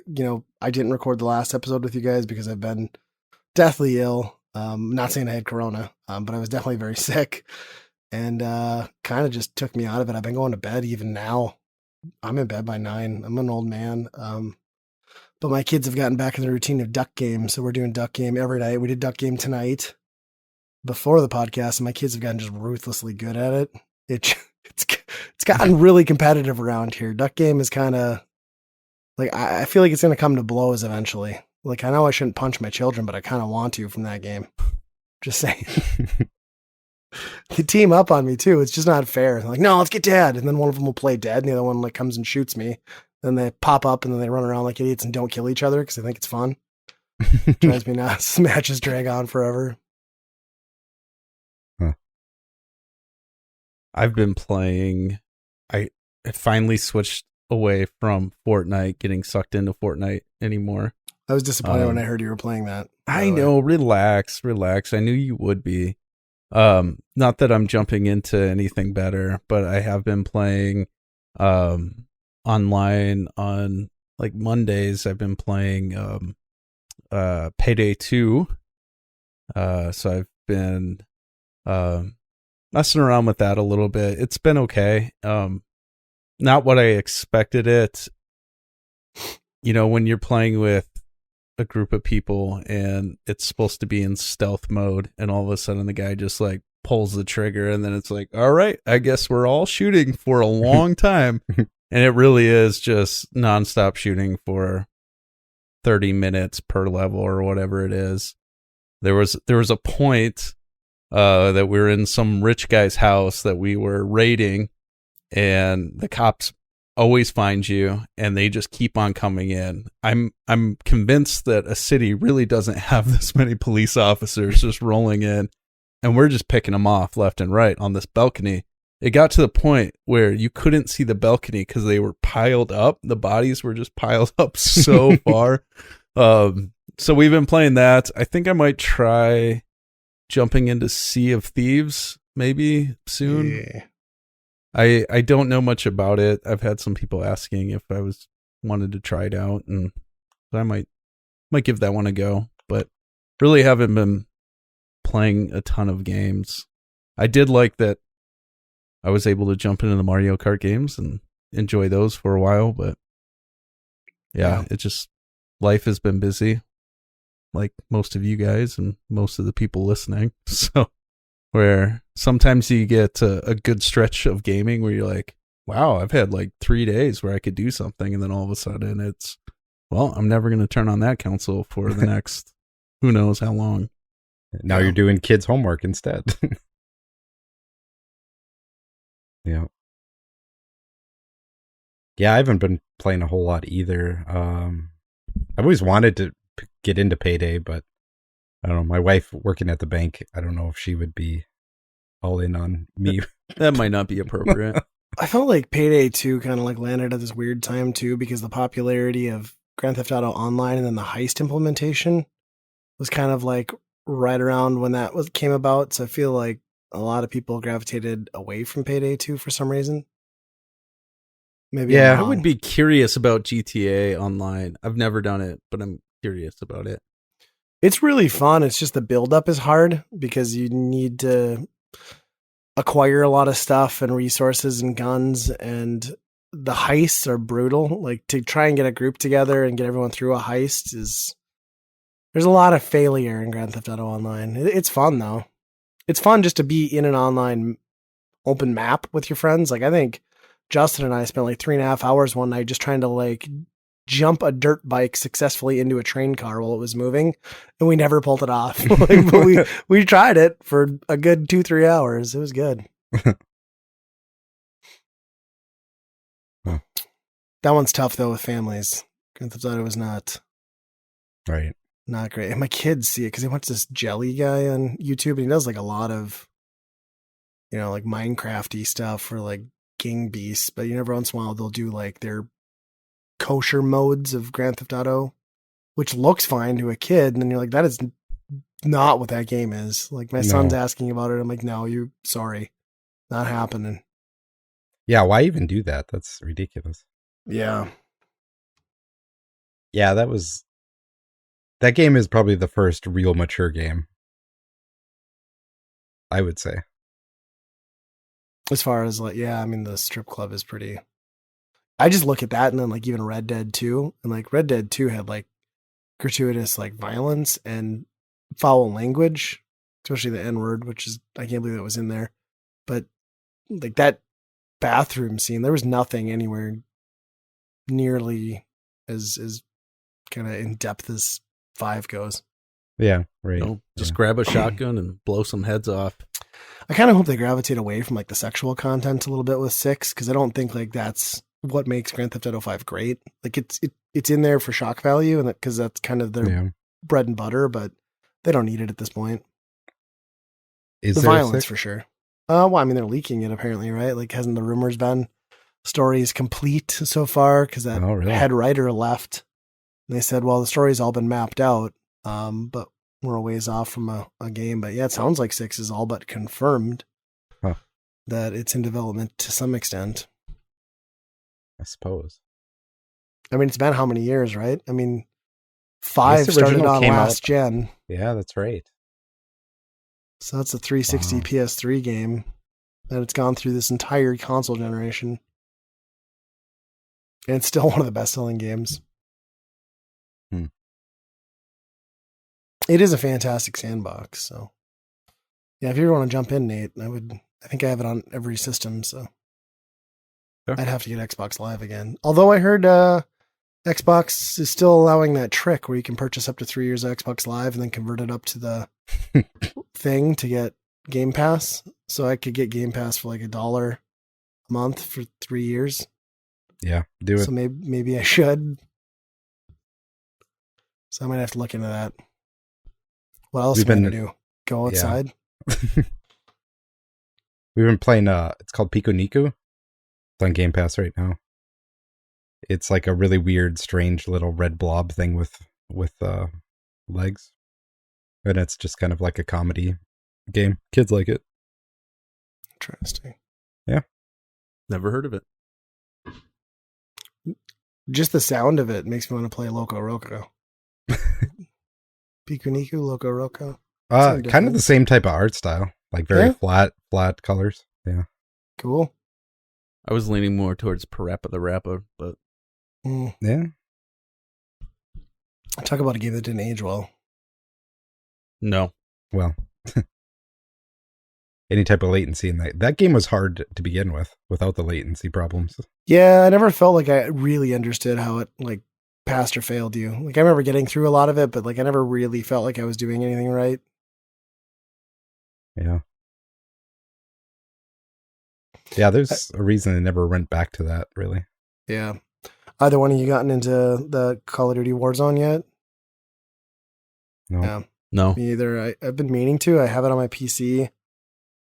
[SPEAKER 1] didn't record the last episode with you guys because I've been deathly ill. Not saying I had corona, but I was definitely very sick, and kind of just took me out of it. I've been going to bed even now. I'm in bed by 9. I'm an old man. But my kids have gotten back in the routine of duck game. So we're doing duck game every night. We did duck game tonight before the podcast, and my kids have gotten just ruthlessly good at it. It's gotten really competitive around here. Duck game is kind of like, I feel like it's going to come to blows eventually. Like, I know I shouldn't punch my children, but I kind of want to from that game. Just saying. They team up on me too. It's just not fair. They're like, no, let's get dead. And then one of them will play dead, and the other one like comes and shoots me. Then they pop up and then they run around like idiots and don't kill each other because they think it's fun. Drives me nuts. Matches drag on forever.
[SPEAKER 3] Huh.
[SPEAKER 2] I've been playing. I finally switched away from Fortnite, getting sucked into Fortnite anymore.
[SPEAKER 1] I was disappointed when I heard you were playing that.
[SPEAKER 2] I know. Relax. I knew you would be. Not that I'm jumping into anything better, but I have been playing online on like Mondays. I've been playing Payday 2. So I've been messing around with that a little bit. It's been okay. Not what I expected it. You know, when you're playing with a group of people and it's supposed to be in stealth mode, and all of a sudden the guy just like pulls the trigger, and then it's like, all right, I guess we're all shooting for a long time. And it really is just nonstop shooting for 30 minutes per level or whatever it is. There was a point that we were in some rich guy's house that we were raiding, and the cops always find you and they just keep on coming in. I'm convinced that a city really doesn't have this many police officers just rolling in, and we're just picking them off left and right on this balcony. It got to the point where you couldn't see the balcony because they were piled up. The bodies were just piled up so far. So we've been playing that. I think I might try jumping into Sea of Thieves maybe soon.
[SPEAKER 1] Yeah.
[SPEAKER 2] I don't know much about it. I've had some people asking if I wanted to try it out, and I might give that one a go, but really haven't been playing a ton of games. I did like that I was able to jump into the Mario Kart games and enjoy those for a while, but yeah. It just, life has been busy, like most of you guys and most of the people listening. So where sometimes you get a good stretch of gaming where you're like, wow, I've had like 3 days where I could do something. And then all of a sudden it's, well, I'm never going to turn on that console for the next, who knows how long.
[SPEAKER 3] Now you're doing kids' homework instead. Yeah. Yeah, I haven't been playing a whole lot either. I've always wanted to get into Payday, but I don't know. My wife working at the bank, I don't know if she would be all in on me.
[SPEAKER 2] That might not be appropriate.
[SPEAKER 1] I felt like Payday 2 kind of like landed at this weird time too, because the popularity of Grand Theft Auto Online and then the heist implementation was kind of like right around when that came about. So I feel like a lot of people gravitated away from Payday 2 for some reason. Maybe
[SPEAKER 3] Yeah.
[SPEAKER 2] I would be curious about GTA Online. I've never done it, but I'm curious about it.
[SPEAKER 1] It's really fun. It's just the buildup is hard because you need to acquire a lot of stuff and resources and guns, and the heists are brutal. Like to try and get a group together and get everyone through a heist there's a lot of failure in Grand Theft Auto Online. It's fun though. It's fun just to be in an online open map with your friends. Like I think Justin and I spent like 3.5 hours one night just trying to like jump a dirt bike successfully into a train car while it was moving, and we never pulled it off. Like, but we tried it for a good 2-3 hours. It was good.
[SPEAKER 3] Huh.
[SPEAKER 1] That one's tough though with families. Grand Theft Auto was not great. And my kids see it because they watch this Jelly guy on YouTube, and he does like a lot of, like Minecrafty stuff for like King Beasts, but every once in a while they'll do like their kosher modes of Grand Theft Auto, which looks fine to a kid. And then you're like, that is not what that game is. Like my son's asking about it. I'm like, no, sorry, not happening.
[SPEAKER 3] Yeah, why even do that? That's ridiculous.
[SPEAKER 1] Yeah.
[SPEAKER 3] Yeah, that game is probably the first real mature game, I would say.
[SPEAKER 1] As far as like, yeah, I mean, the strip club is pretty. I just look at that and then like even Red Dead 2, and like Red Dead 2 had like gratuitous like violence and foul language, especially the N word, which is, I can't believe that was in there. But like that bathroom scene, there was nothing anywhere nearly as kind of in depth as 5 goes.
[SPEAKER 3] Yeah, right.
[SPEAKER 2] Just grab a shotgun and blow some heads off.
[SPEAKER 1] I kind of hope they gravitate away from like the sexual content a little bit with 6, because I don't think like that's what makes Grand Theft Auto 5 great. Like it's in there for shock value, and because that's kind of their bread and butter, but they don't need it at this point.
[SPEAKER 3] Is
[SPEAKER 1] the
[SPEAKER 3] there
[SPEAKER 1] violence for sure? Well, I mean, they're leaking it apparently, right? Like, hasn't the rumors been stories complete so far? Because that head writer left. And they said, well, the story's all been mapped out, but we're a ways off from a game. But yeah, it sounds like 6 is all but confirmed that it's in development to some extent.
[SPEAKER 3] I suppose.
[SPEAKER 1] I mean, it's been how many years, right? I mean, 5 started on last gen.
[SPEAKER 3] Yeah, that's right.
[SPEAKER 1] So that's a 360 PS3 game that it's gone through this entire console generation. And it's still one of the best-selling games. It is a fantastic sandbox, so yeah, if you ever want to jump in, Nate, I think I have it on every system, so sure. I'd have to get Xbox Live again. Although I heard Xbox is still allowing that trick where you can purchase up to 3 years of Xbox Live and then convert it up to the thing to get Game Pass. So I could get Game Pass for like $1 a month for 3 years.
[SPEAKER 3] Yeah, do it.
[SPEAKER 1] So maybe I should. So I might have to look into that. What else am I going to do? Go outside?
[SPEAKER 3] Yeah. We've been playing, it's called Pico Niku. It's on Game Pass right now. It's like a really weird, strange little red blob thing with legs. And it's just kind of like a comedy game. Kids like it.
[SPEAKER 1] Interesting.
[SPEAKER 3] Yeah.
[SPEAKER 2] Never heard of it.
[SPEAKER 1] Just the sound of it makes me want to play Loco Roco. Pico Niku, Loco Roco.
[SPEAKER 3] Kind of the same type of art style. Like very flat colors. Yeah.
[SPEAKER 1] Cool.
[SPEAKER 2] I was leaning more towards Parappa the Rapper, but
[SPEAKER 3] yeah.
[SPEAKER 1] Talk about a game that didn't age well.
[SPEAKER 2] No.
[SPEAKER 3] Well, any type of latency in that game was hard to begin with without the latency problems.
[SPEAKER 1] Yeah, I never felt like I really understood how it like passed or failed you. Like I remember getting through a lot of it, but like I never really felt like I was doing anything right.
[SPEAKER 3] Yeah. Yeah, there's a reason I never went back to that, really.
[SPEAKER 1] Yeah. Either one of you gotten into the Call of Duty Warzone yet?
[SPEAKER 3] No.
[SPEAKER 1] Yeah.
[SPEAKER 2] No.
[SPEAKER 1] Me either. I've been meaning to. I have it on my PC.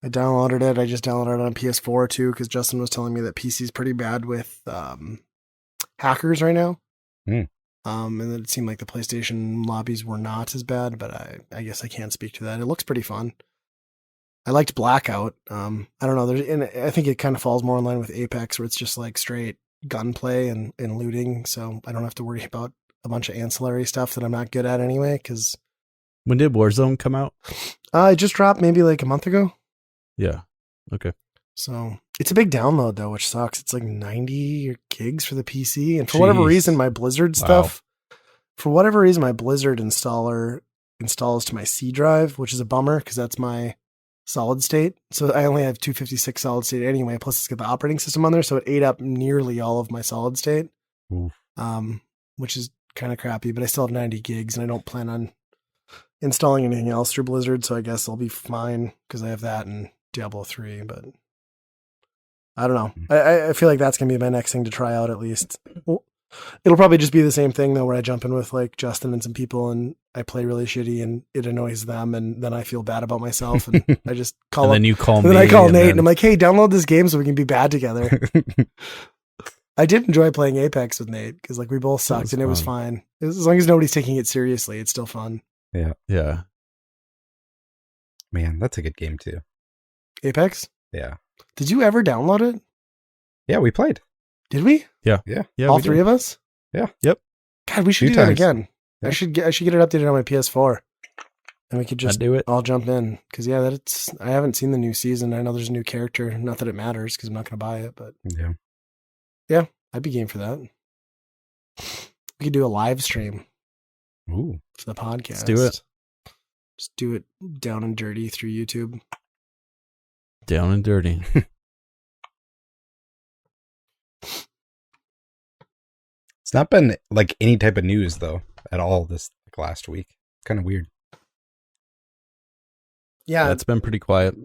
[SPEAKER 1] I downloaded it. I just downloaded it on PS4 too, because Justin was telling me that PC is pretty bad with hackers right now. And then it seemed like the PlayStation lobbies were not as bad, but I guess I can't speak to that. It looks pretty fun. I liked Blackout. I don't know. I think it kind of falls more in line with Apex, where it's just like straight gunplay and looting. So I don't have to worry about a bunch of ancillary stuff that I'm not good at anyway. Because
[SPEAKER 2] when did Warzone come out?
[SPEAKER 1] It just dropped maybe like a month ago.
[SPEAKER 2] Yeah. Okay.
[SPEAKER 1] So it's a big download though, which sucks. It's like 90 gigs for the PC, and for whatever reason, my Blizzard stuff. For whatever reason, my Blizzard installer installs to my C drive, which is a bummer because that's my solid state. So I only have 256 solid state anyway, plus it's got the operating system on there, so it ate up nearly all of my solid state. Which is kind of crappy, but I still have 90 gigs and I don't plan on installing anything else through Blizzard, so I guess I'll be fine because I have that and Diablo 3, but I don't know. I feel like that's going to be my next thing to try out at least. Well, it'll probably just be the same thing though, where I jump in with like Justin and some people and I play really shitty and it annoys them and then I feel bad about myself and I just call
[SPEAKER 2] and
[SPEAKER 1] up.
[SPEAKER 2] Then you call me.
[SPEAKER 1] And then I call Nate and I'm like, hey, download this game so we can be bad together. I did enjoy playing Apex with Nate because like we both sucked and it was fine. As long as nobody's taking it seriously, it's still fun.
[SPEAKER 2] Yeah.
[SPEAKER 3] Man, that's a good game too.
[SPEAKER 1] Apex?
[SPEAKER 3] Yeah.
[SPEAKER 1] Did you ever download it?
[SPEAKER 3] Yeah, we played.
[SPEAKER 1] Did we?
[SPEAKER 3] Yeah.
[SPEAKER 1] All three of us?
[SPEAKER 3] Yeah.
[SPEAKER 2] Yep.
[SPEAKER 1] God, we should
[SPEAKER 3] Few
[SPEAKER 1] do that
[SPEAKER 3] times.
[SPEAKER 1] again.
[SPEAKER 3] Yeah.
[SPEAKER 1] I should get it updated on my PS4. And we could just
[SPEAKER 2] I'd do it.
[SPEAKER 1] all jump in. Because I haven't seen the new season. I know there's a new character. Not that it matters because I'm not going to buy it, but
[SPEAKER 3] Yeah.
[SPEAKER 1] I'd be game for that. We could do a live stream
[SPEAKER 3] Ooh.
[SPEAKER 1] for the podcast.
[SPEAKER 2] Let's do it.
[SPEAKER 1] Just do it down and dirty through YouTube.
[SPEAKER 2] Down and dirty.
[SPEAKER 3] It's not been like any type of news though at all this last week. It's kind of weird.
[SPEAKER 1] Yeah.
[SPEAKER 2] That's been pretty quiet.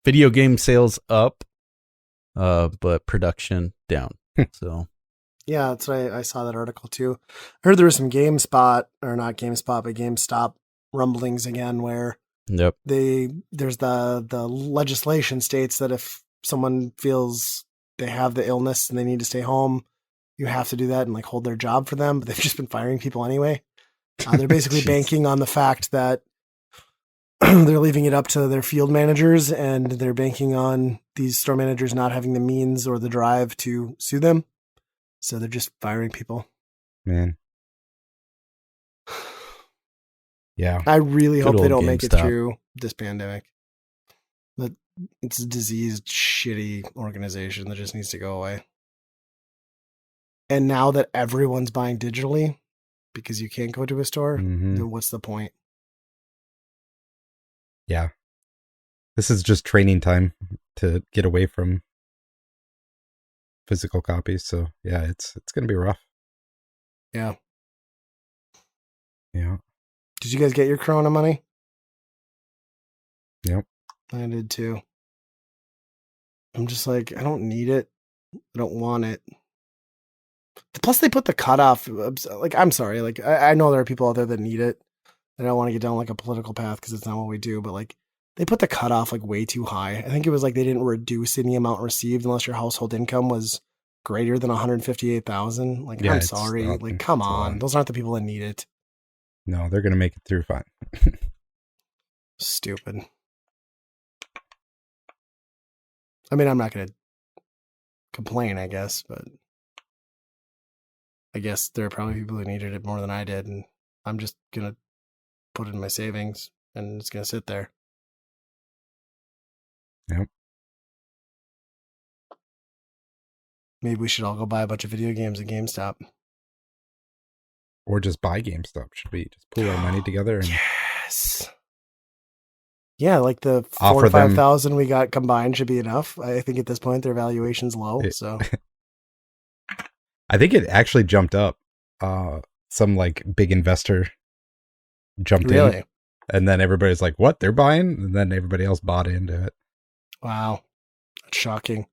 [SPEAKER 2] Video game sales up, but production down. So
[SPEAKER 1] Yeah, that's what I saw that article too. I heard there was some GameSpot rumblings again where
[SPEAKER 2] yep.
[SPEAKER 1] there's the legislation states that if someone feels they have the illness and they need to stay home, you have to do that and like hold their job for them, but they've just been firing people anyway. They're basically banking on the fact that they're leaving it up to their field managers and they're banking on these store managers not having the means or the drive to sue them. So they're just firing people.
[SPEAKER 3] Man. Yeah.
[SPEAKER 1] I really
[SPEAKER 2] Good
[SPEAKER 1] hope they
[SPEAKER 2] old
[SPEAKER 1] don't make it
[SPEAKER 2] GameStop.
[SPEAKER 1] through this pandemic. But it's a diseased, shitty organization that just needs to go away. And now that everyone's buying digitally because you can't go to a store,
[SPEAKER 3] Mhm.
[SPEAKER 1] then what's the point?
[SPEAKER 3] Yeah. This is just training time to get away from physical copies. So yeah, it's going to be rough.
[SPEAKER 1] Yeah.
[SPEAKER 3] Yeah.
[SPEAKER 1] Did you guys get your Corona money?
[SPEAKER 3] Yep.
[SPEAKER 1] I did too. I'm just like, I don't need it. I don't want it. Plus, they put the cutoff. Like, I'm sorry. Like, I know there are people out there that need it. I don't want to get down like a political path because it's not what we do. But like, they put the cutoff like way too high. I think it was like they didn't reduce any amount received unless your household income was greater than 158,000. Like,
[SPEAKER 3] Yeah,
[SPEAKER 1] I'm
[SPEAKER 3] it's
[SPEAKER 1] sorry.
[SPEAKER 3] not-
[SPEAKER 1] Like, come
[SPEAKER 3] it's a lot.
[SPEAKER 1] on. Those aren't the people that need it.
[SPEAKER 3] No, they're going to make it through fine.
[SPEAKER 1] Stupid. I mean, I'm not going to complain, I guess, but I guess there are probably people who needed it more than I did, and I'm just going to put it in my savings, and it's going to sit there.
[SPEAKER 3] Yep.
[SPEAKER 1] Maybe we should all go buy a bunch of video games at GameStop.
[SPEAKER 3] Or just buy GameStop. Should we just pool our money together? And
[SPEAKER 1] Yes. Yeah, like the
[SPEAKER 3] Offer
[SPEAKER 1] 4,000 to
[SPEAKER 3] them-
[SPEAKER 1] 5,000 we got combined should be enough. I think at this point their valuation's low, so
[SPEAKER 3] I think it actually jumped up. Some like big investor jumped
[SPEAKER 1] really,
[SPEAKER 3] in, and then everybody's like, "What? They're buying?" And then everybody else bought into it.
[SPEAKER 1] wow, that's shocking.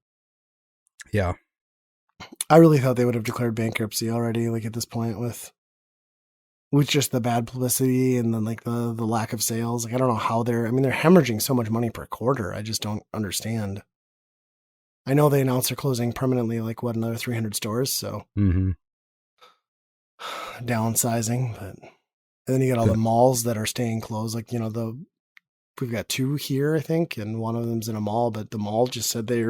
[SPEAKER 3] Yeah,
[SPEAKER 1] I really thought they would have declared bankruptcy already, like at this point with just the bad publicity and then like the lack of sales. Like I don't know how they're hemorrhaging so much money per quarter. I just don't understand. I know they announced they're closing permanently, like another 300 stores, so
[SPEAKER 3] mm-hmm.
[SPEAKER 1] downsizing. But and then you got all the malls that are staying closed. Like we've got 2 here, I think, and one of them's in a mall. But the mall just said they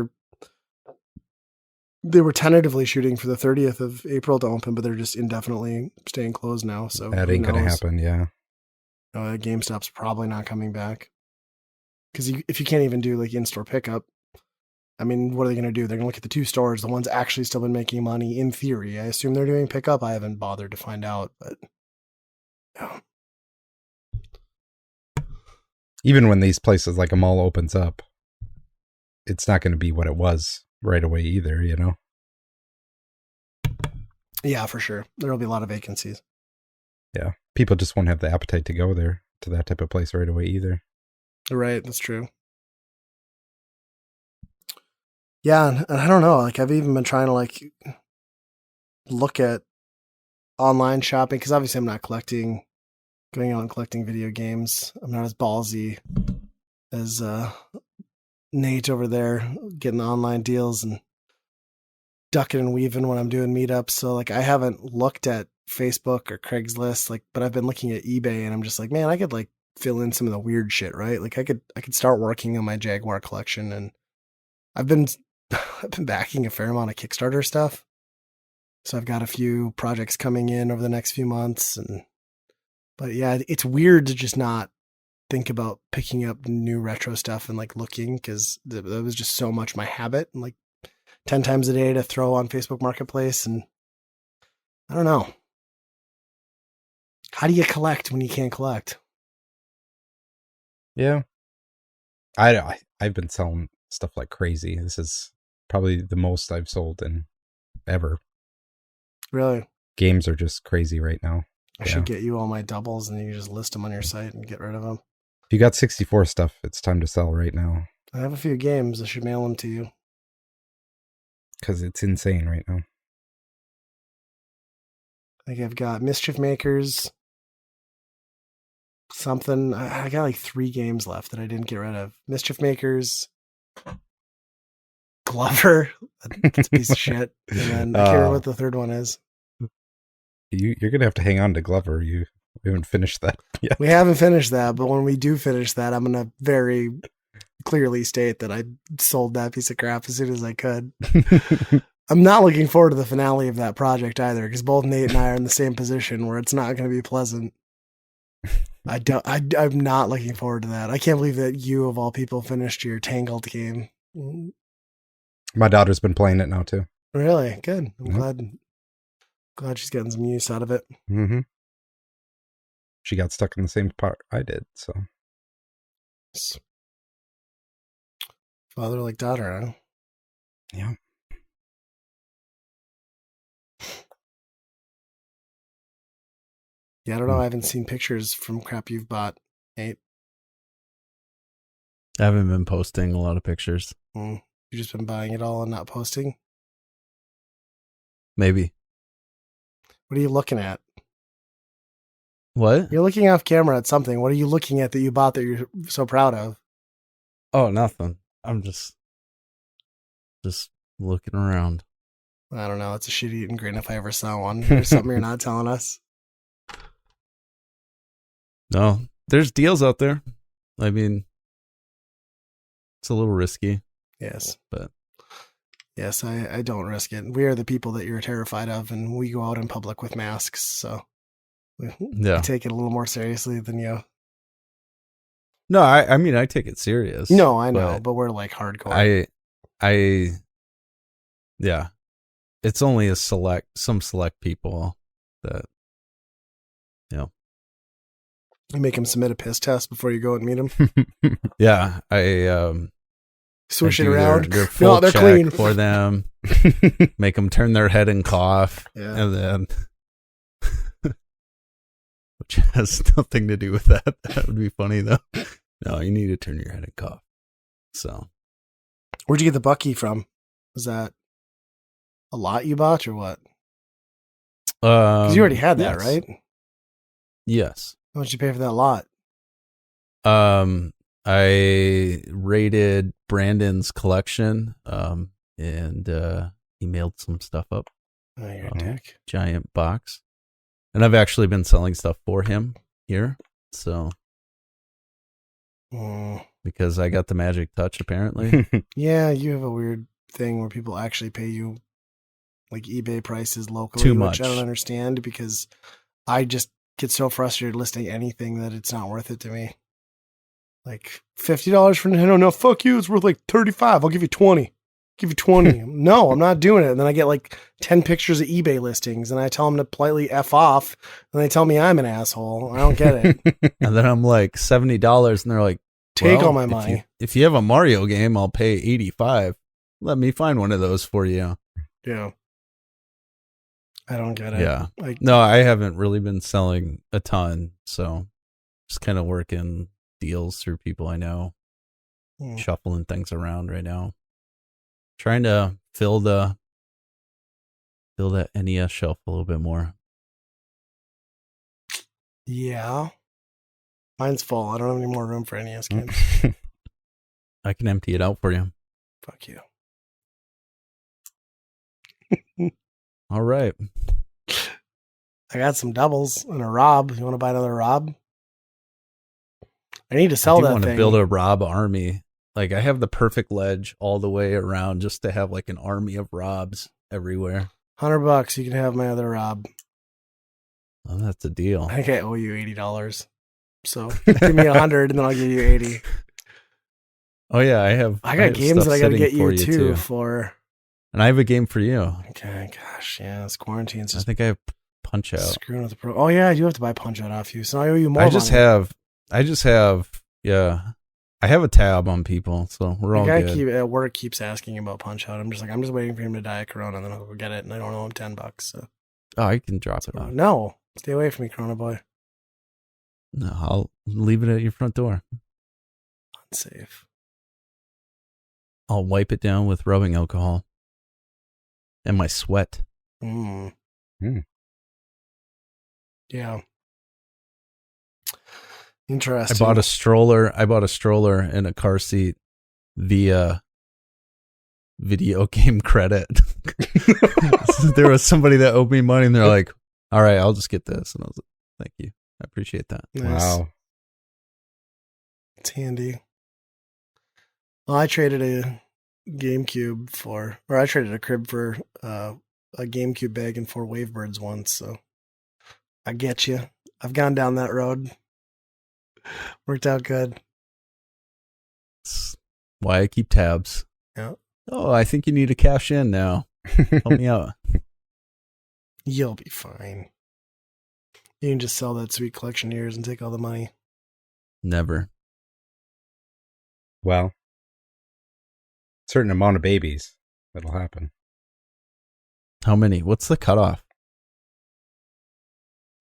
[SPEAKER 1] were tentatively shooting for the 30th of April to open, but they're just indefinitely staying closed now. So
[SPEAKER 3] That
[SPEAKER 1] who
[SPEAKER 3] ain't gonna
[SPEAKER 1] knows?
[SPEAKER 3] happen. Yeah,
[SPEAKER 1] GameStop's probably not coming back because if you can't even do like in-store pickup, I mean, what are they going to do? They're going to look at the 2 stores, the ones actually still been making money in theory. I assume they're doing pickup. I haven't bothered to find out, but yeah.
[SPEAKER 3] even when these places like a mall opens up, it's not going to be what it was right away either. You know.
[SPEAKER 1] Yeah, for sure. There will be a lot of vacancies.
[SPEAKER 3] Yeah, people just won't have the appetite to go there to that type of place right away either.
[SPEAKER 1] Right, that's true. Yeah, and I don't know. Like I've even been trying to like look at online shopping because obviously I'm not going out and collecting video games. I'm not as ballsy as Nate over there getting the online deals, and ducking and weaving when I'm doing meetups. So like I haven't looked at Facebook or Craigslist, like, but I've been looking at eBay, and I'm just like, man, I could like fill in some of the weird shit, right? Like I could start working on my Jaguar collection, and I've been backing a fair amount of Kickstarter stuff. So I've got a few projects coming in over the next few months, but yeah, it's weird to just not think about picking up new retro stuff and like looking, because that was just so much my habit, and like 10 times a day to throw on Facebook Marketplace. And I don't know. How do you collect when you can't collect?
[SPEAKER 3] Yeah. I've been selling stuff like crazy. This is probably the most I've sold in ever.
[SPEAKER 1] Really?
[SPEAKER 3] Games are just crazy right now.
[SPEAKER 1] I should get you all my doubles, and you can just list them on your site and get rid of them.
[SPEAKER 3] If you got 64 stuff, it's time to sell right now.
[SPEAKER 1] I have a few games. I should mail them to you.
[SPEAKER 3] Because it's insane right now.
[SPEAKER 1] I think I've got Mischief Makers, something. I got like 3 games left that I didn't get rid of. Mischief Makers, Glover, that's a piece of shit. And then I can't remember what the third one is.
[SPEAKER 3] You're going to have to hang on to Glover. We haven't finished that yet.
[SPEAKER 1] We haven't finished that, but when we do finish that, I'm going to very clearly state that I sold that piece of crap as soon as I could. I'm not looking forward to the finale of that project either, because both Nate and I are in the same position where it's not going to be pleasant. I'm not looking forward to that. I can't believe that you, of all people, finished your Tangled game.
[SPEAKER 3] My daughter's been playing it now too.
[SPEAKER 1] Really? Good. I'm glad she's getting some use out of it.
[SPEAKER 3] Mm-hmm. She got stuck in the same part I did, so.
[SPEAKER 1] Father like daughter, huh?
[SPEAKER 3] Yeah.
[SPEAKER 1] Yeah, I don't know. I haven't seen pictures from crap you've bought, Nate.
[SPEAKER 2] I haven't been posting a lot of pictures.
[SPEAKER 1] You've just been buying it all and not posting?
[SPEAKER 2] Maybe.
[SPEAKER 1] What are you looking at?
[SPEAKER 2] What?
[SPEAKER 1] You're looking off camera at something. What are you looking at that you bought that you're so proud of?
[SPEAKER 2] Oh, nothing. I'm just looking around.
[SPEAKER 1] I don't know. It's a shit-eating grin if I ever saw one. There's something you're not telling us.
[SPEAKER 2] No, there's deals out there. I mean, it's a little risky.
[SPEAKER 1] Yes.
[SPEAKER 2] But
[SPEAKER 1] yes, I don't risk it. We are the people that you're terrified of, and we go out in public with masks, so we take it a little more seriously than you.
[SPEAKER 2] No, I mean, I take it serious.
[SPEAKER 1] No, I know, but we're like hardcore.
[SPEAKER 2] Yeah. It's only some select people that,
[SPEAKER 1] You make them submit a piss test before you go and meet them.
[SPEAKER 2] Yeah, I
[SPEAKER 1] swish
[SPEAKER 2] I
[SPEAKER 1] it around.
[SPEAKER 2] Their full
[SPEAKER 1] they're
[SPEAKER 2] check
[SPEAKER 1] clean
[SPEAKER 2] for them. Make them turn their head and cough, and then, which has nothing to do with that. That would be funny though. No, you need to turn your head and cough. So,
[SPEAKER 1] where'd you get the Bucky from? Was that a lot you bought or what? Because you already had that, right?
[SPEAKER 2] Yes.
[SPEAKER 1] How much did you pay for that lot?
[SPEAKER 2] I rated Brandon's collection, and he mailed some stuff up.
[SPEAKER 1] Oh, you're a dick.
[SPEAKER 2] Giant box. And I've actually been selling stuff for him here, so because I got the magic touch, apparently.
[SPEAKER 1] Yeah, you have a weird thing where people actually pay you like eBay prices locally,
[SPEAKER 2] Too much.
[SPEAKER 1] which I don't understand, because I just get so frustrated listing anything that it's not worth it to me. Like $50 for Nintendo? No, fuck you. It's worth like $35. I'll give you 20. Give you 20. No, I'm not doing it. And then I get like 10 pictures of eBay listings, and I tell them to politely F off, and they tell me I'm an asshole. I don't get it.
[SPEAKER 2] And then I'm like $70, and they're like,
[SPEAKER 1] take all my money.
[SPEAKER 2] If you have a Mario game, I'll pay $85. Let me find one of those for you.
[SPEAKER 1] Yeah. I don't get it.
[SPEAKER 2] Yeah. No, I haven't really been selling a ton, so just kind of working deals through people I know, shuffling things around right now, trying to fill that NES shelf a little bit more.
[SPEAKER 1] Yeah, mine's full. I don't have any more room for NES games.
[SPEAKER 2] I can empty it out for you.
[SPEAKER 1] Fuck you.
[SPEAKER 2] All right.
[SPEAKER 1] I got some doubles and a Rob. You want to buy another Rob? I need to sell
[SPEAKER 2] I do
[SPEAKER 1] that
[SPEAKER 2] want
[SPEAKER 1] thing.
[SPEAKER 2] to build a Rob army. Like, I have the perfect ledge all the way around just to have like an army of Robs everywhere.
[SPEAKER 1] $100. You can have my other Rob.
[SPEAKER 2] Oh, that's a deal.
[SPEAKER 1] I think I owe you $80. So give me 100 and then I'll give you 80.
[SPEAKER 2] Oh yeah, I
[SPEAKER 1] got games that I gotta get you
[SPEAKER 2] too.
[SPEAKER 1] for.
[SPEAKER 2] And I have a game for you.
[SPEAKER 1] Okay, gosh, yeah, this quarantine's
[SPEAKER 2] I
[SPEAKER 1] just
[SPEAKER 2] think I have Punch Out.
[SPEAKER 1] screwing with the pro. Oh yeah, I do have to buy Punch Out off you, so I owe you more.
[SPEAKER 2] I just have, yeah. I have a tab on people, so we're all
[SPEAKER 1] guy
[SPEAKER 2] good.
[SPEAKER 1] at work keeps asking about Punch Out. I'm just waiting for him to die of Corona, and then I'll go get it, and I don't owe him $10. So.
[SPEAKER 2] Oh, I can drop it off.
[SPEAKER 1] No, stay away from me, Corona boy.
[SPEAKER 2] No, I'll leave it at your front door.
[SPEAKER 1] Unsafe.
[SPEAKER 2] I'll wipe it down with rubbing alcohol and my sweat.
[SPEAKER 1] Yeah. Interesting.
[SPEAKER 2] I bought a stroller and a car seat via video game credit. There was somebody that owed me money and they're like, all right, I'll just get this. And I was like, thank you. I appreciate that.
[SPEAKER 1] Nice.
[SPEAKER 3] Wow.
[SPEAKER 1] It's handy. Well, I traded a Gamecube I traded a crib for a Gamecube bag and 4 Wavebirds once, so I get you. I've gone down that road. Worked out good.
[SPEAKER 2] That's why I keep tabs.
[SPEAKER 1] Yeah.
[SPEAKER 2] Oh, I think you need to cash in now. Help me out.
[SPEAKER 1] You'll be fine. You can just sell that sweet collection of yours and take all the money.
[SPEAKER 2] Never.
[SPEAKER 3] Well, certain amount of babies, that'll happen.
[SPEAKER 2] How many? What's the cutoff?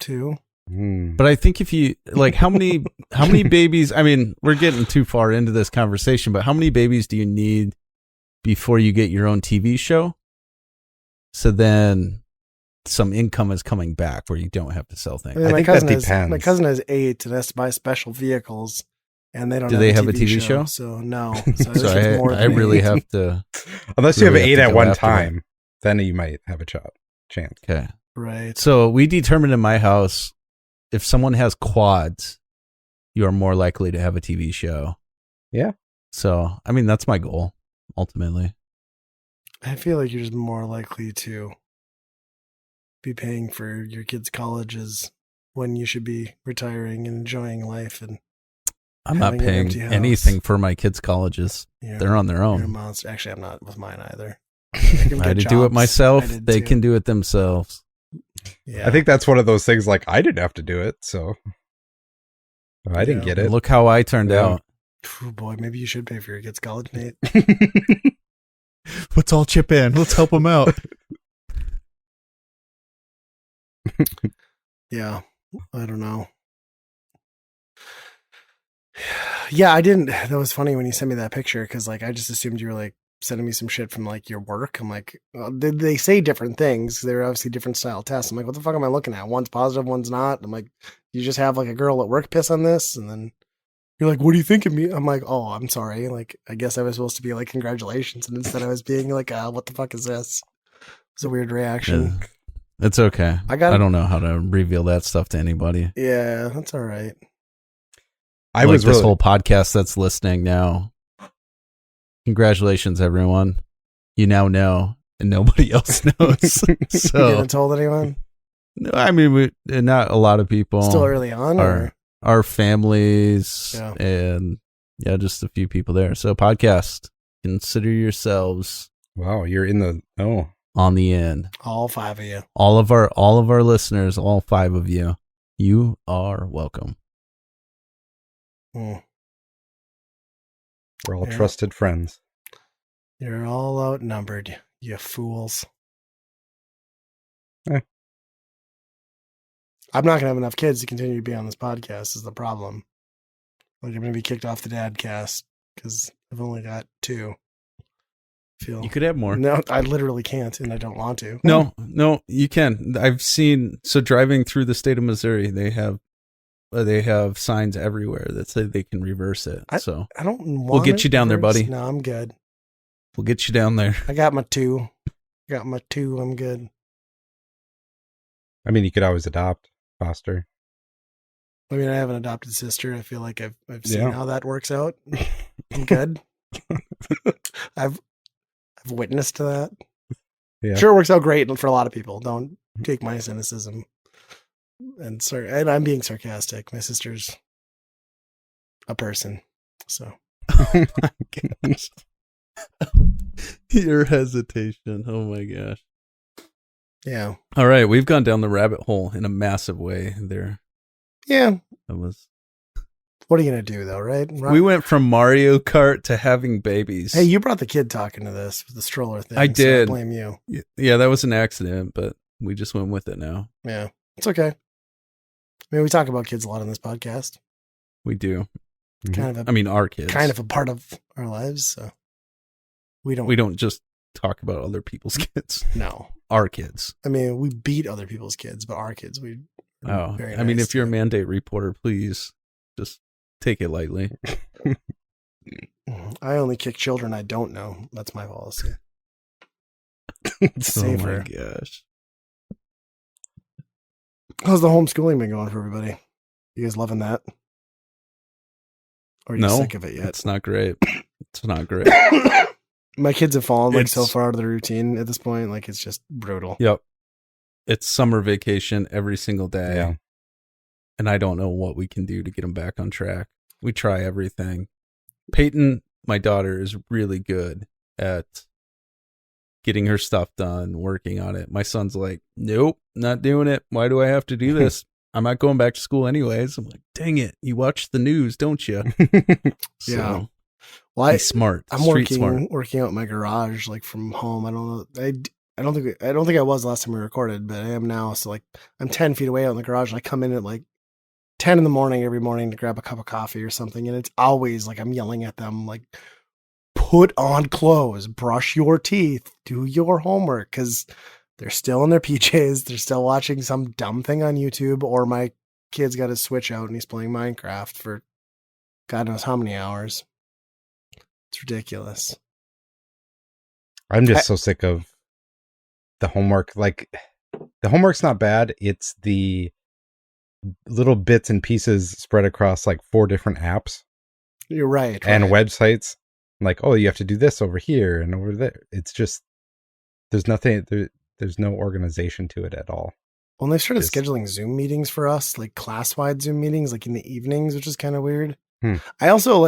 [SPEAKER 1] 2.
[SPEAKER 2] But I think if you like, how many babies? I mean, we're getting too far into this conversation, but how many babies do you need before you get your own TV show? So then some income is coming back where you don't have to sell things.
[SPEAKER 1] I mean,
[SPEAKER 3] I think that depends.
[SPEAKER 1] My cousin has 8 and has to buy special vehicles, and they don't.
[SPEAKER 2] Do they have a TV show?
[SPEAKER 1] So no.
[SPEAKER 2] So I really have to.
[SPEAKER 3] Unless you have 8 at one time, then you might have a chance.
[SPEAKER 2] Okay.
[SPEAKER 1] Right.
[SPEAKER 2] So we determined in my house, if someone has quads, you are more likely to have a TV show.
[SPEAKER 3] Yeah.
[SPEAKER 2] So, I mean, that's my goal, ultimately.
[SPEAKER 1] I feel like you're just more likely to be paying for your kids' colleges when you should be retiring and enjoying life. And
[SPEAKER 2] I'm not paying anything for my kids' colleges. They're on their
[SPEAKER 1] You're a
[SPEAKER 2] own.
[SPEAKER 1] monster. Actually, I'm not with mine either.
[SPEAKER 2] I had to do it myself. They can do it themselves.
[SPEAKER 1] Yeah.
[SPEAKER 3] I think that's one of those things like I didn't have to do it, so I didn't get it.
[SPEAKER 2] Look how I turned out.
[SPEAKER 1] Oh boy, maybe you should pay for your kids' college, Nate.
[SPEAKER 2] Let's all chip in. Let's help them out.
[SPEAKER 1] Yeah, I don't know. Yeah, I didn't. That was funny when you sent me that picture because, like, I just assumed you were like sending me some shit from like your work. I'm like, they say different things. They're obviously different style tests. I'm like, what the fuck am I looking at? One's positive, one's not. I'm like, you just have like a girl at work piss on this, and then you're like, what do you think of me? I'm like, oh, I'm sorry. Like, I guess I was supposed to be like, congratulations, and instead I was being like, what the fuck is this? It's a weird reaction.
[SPEAKER 2] It's okay. I don't know how to reveal that stuff to anybody.
[SPEAKER 1] Yeah, that's all right.
[SPEAKER 3] I was
[SPEAKER 2] this whole podcast that's listening now. Congratulations, everyone. You now know, and nobody else knows. So,
[SPEAKER 1] you haven't told anyone?
[SPEAKER 2] No, I mean, not a lot of people.
[SPEAKER 1] Still early on?
[SPEAKER 2] Our families, and just a few people there. So, podcast, consider yourselves.
[SPEAKER 3] Wow, you're in the
[SPEAKER 2] on the end.
[SPEAKER 1] All 5 of you.
[SPEAKER 2] All of our listeners, all 5 of you. You are welcome.
[SPEAKER 1] Mm.
[SPEAKER 3] We're all trusted friends.
[SPEAKER 1] You're all outnumbered, you fools. I'm not going to have enough kids to continue to be on this podcast is the problem. Like, I'm going to be kicked off the dad cast because I've only got 2.
[SPEAKER 2] You could have more.
[SPEAKER 1] No, I literally can't, and I don't want to.
[SPEAKER 2] No, you can. I've seen, so driving through the state of Missouri, they have signs everywhere that say they can reverse it. I don't want. We'll get you down there, buddy.
[SPEAKER 1] No, I'm good.
[SPEAKER 2] We'll get you down there.
[SPEAKER 1] I got my 2. Got my 2. I'm good.
[SPEAKER 3] I mean, you could always adopt, foster.
[SPEAKER 1] I mean, I have an adopted sister. I feel like I've seen
[SPEAKER 3] Yeah.
[SPEAKER 1] how that works out. I'm good. I've witnessed to that.
[SPEAKER 3] Yeah.
[SPEAKER 1] Sure, it works out great for a lot of people. Don't take my cynicism. And I'm being sarcastic. My sister's a person, so.
[SPEAKER 2] Oh my gosh. Your hesitation. Oh my gosh.
[SPEAKER 1] Yeah.
[SPEAKER 2] All right, we've gone down the rabbit hole in a massive way there.
[SPEAKER 1] Yeah.
[SPEAKER 2] That was.
[SPEAKER 1] What are you gonna do though, right?
[SPEAKER 2] We went from Mario Kart to having babies.
[SPEAKER 1] Hey, you brought the kid talking to this with the stroller thing.
[SPEAKER 2] I did.
[SPEAKER 1] So I blame you.
[SPEAKER 2] Yeah, that was an accident, but we just went with it now.
[SPEAKER 1] Yeah, it's okay. I mean, we talk about kids a lot on this podcast.
[SPEAKER 2] We do.
[SPEAKER 1] It's kind of
[SPEAKER 2] our kids.
[SPEAKER 1] kind of a part of our lives. So we
[SPEAKER 2] don't just talk about other people's kids.
[SPEAKER 1] No,
[SPEAKER 2] our kids.
[SPEAKER 1] I mean, we beat other people's kids, but our kids, we.
[SPEAKER 2] Oh, I mean, if you're a mandate reporter, please just take it lightly.
[SPEAKER 1] I only kick children I don't know. That's my policy. It's safer.
[SPEAKER 2] Oh my gosh.
[SPEAKER 1] How's the homeschooling been going for everybody? You guys loving that? Or are you sick of it yet?
[SPEAKER 2] It's not great. It's not great.
[SPEAKER 1] My kids have fallen so far out of the routine at this point. Like, it's just brutal.
[SPEAKER 2] Yep. It's summer vacation every single day.
[SPEAKER 3] Yeah.
[SPEAKER 2] And I don't know what we can do to get them back on track. We try everything. Peyton, my daughter, is really good at getting her stuff done, working on it. My son's like, nope, not doing it. Why do I have to do this? I'm not going back to school anyways. I'm like, dang it. You watch the news, don't you?
[SPEAKER 1] Yeah. Well,
[SPEAKER 2] he's smart.
[SPEAKER 1] I'm working out in my garage, like from home. I don't know. I don't think I was last time we recorded, but I am now. So like I'm 10 feet away out in the garage and I come in at like 10 in the morning every morning to grab a cup of coffee or something. And it's always like I'm yelling at them, like, put on clothes, brush your teeth, do your homework. Cause they're still in their PJs. They're still watching some dumb thing on YouTube, or my kid's got his Switch out and he's playing Minecraft for God knows how many hours. It's ridiculous.
[SPEAKER 3] I'm just so sick of the homework. Like, the homework's not bad. It's the little bits and pieces spread across like 4 different apps.
[SPEAKER 1] You're right.
[SPEAKER 3] And websites. Like, oh, you have to do this over here and over there. It's just, there's nothing, there's no organization to it at all.
[SPEAKER 1] Well, they've started scheduling Zoom meetings for us, like class-wide Zoom meetings, like in the evenings, which is kind of weird. I also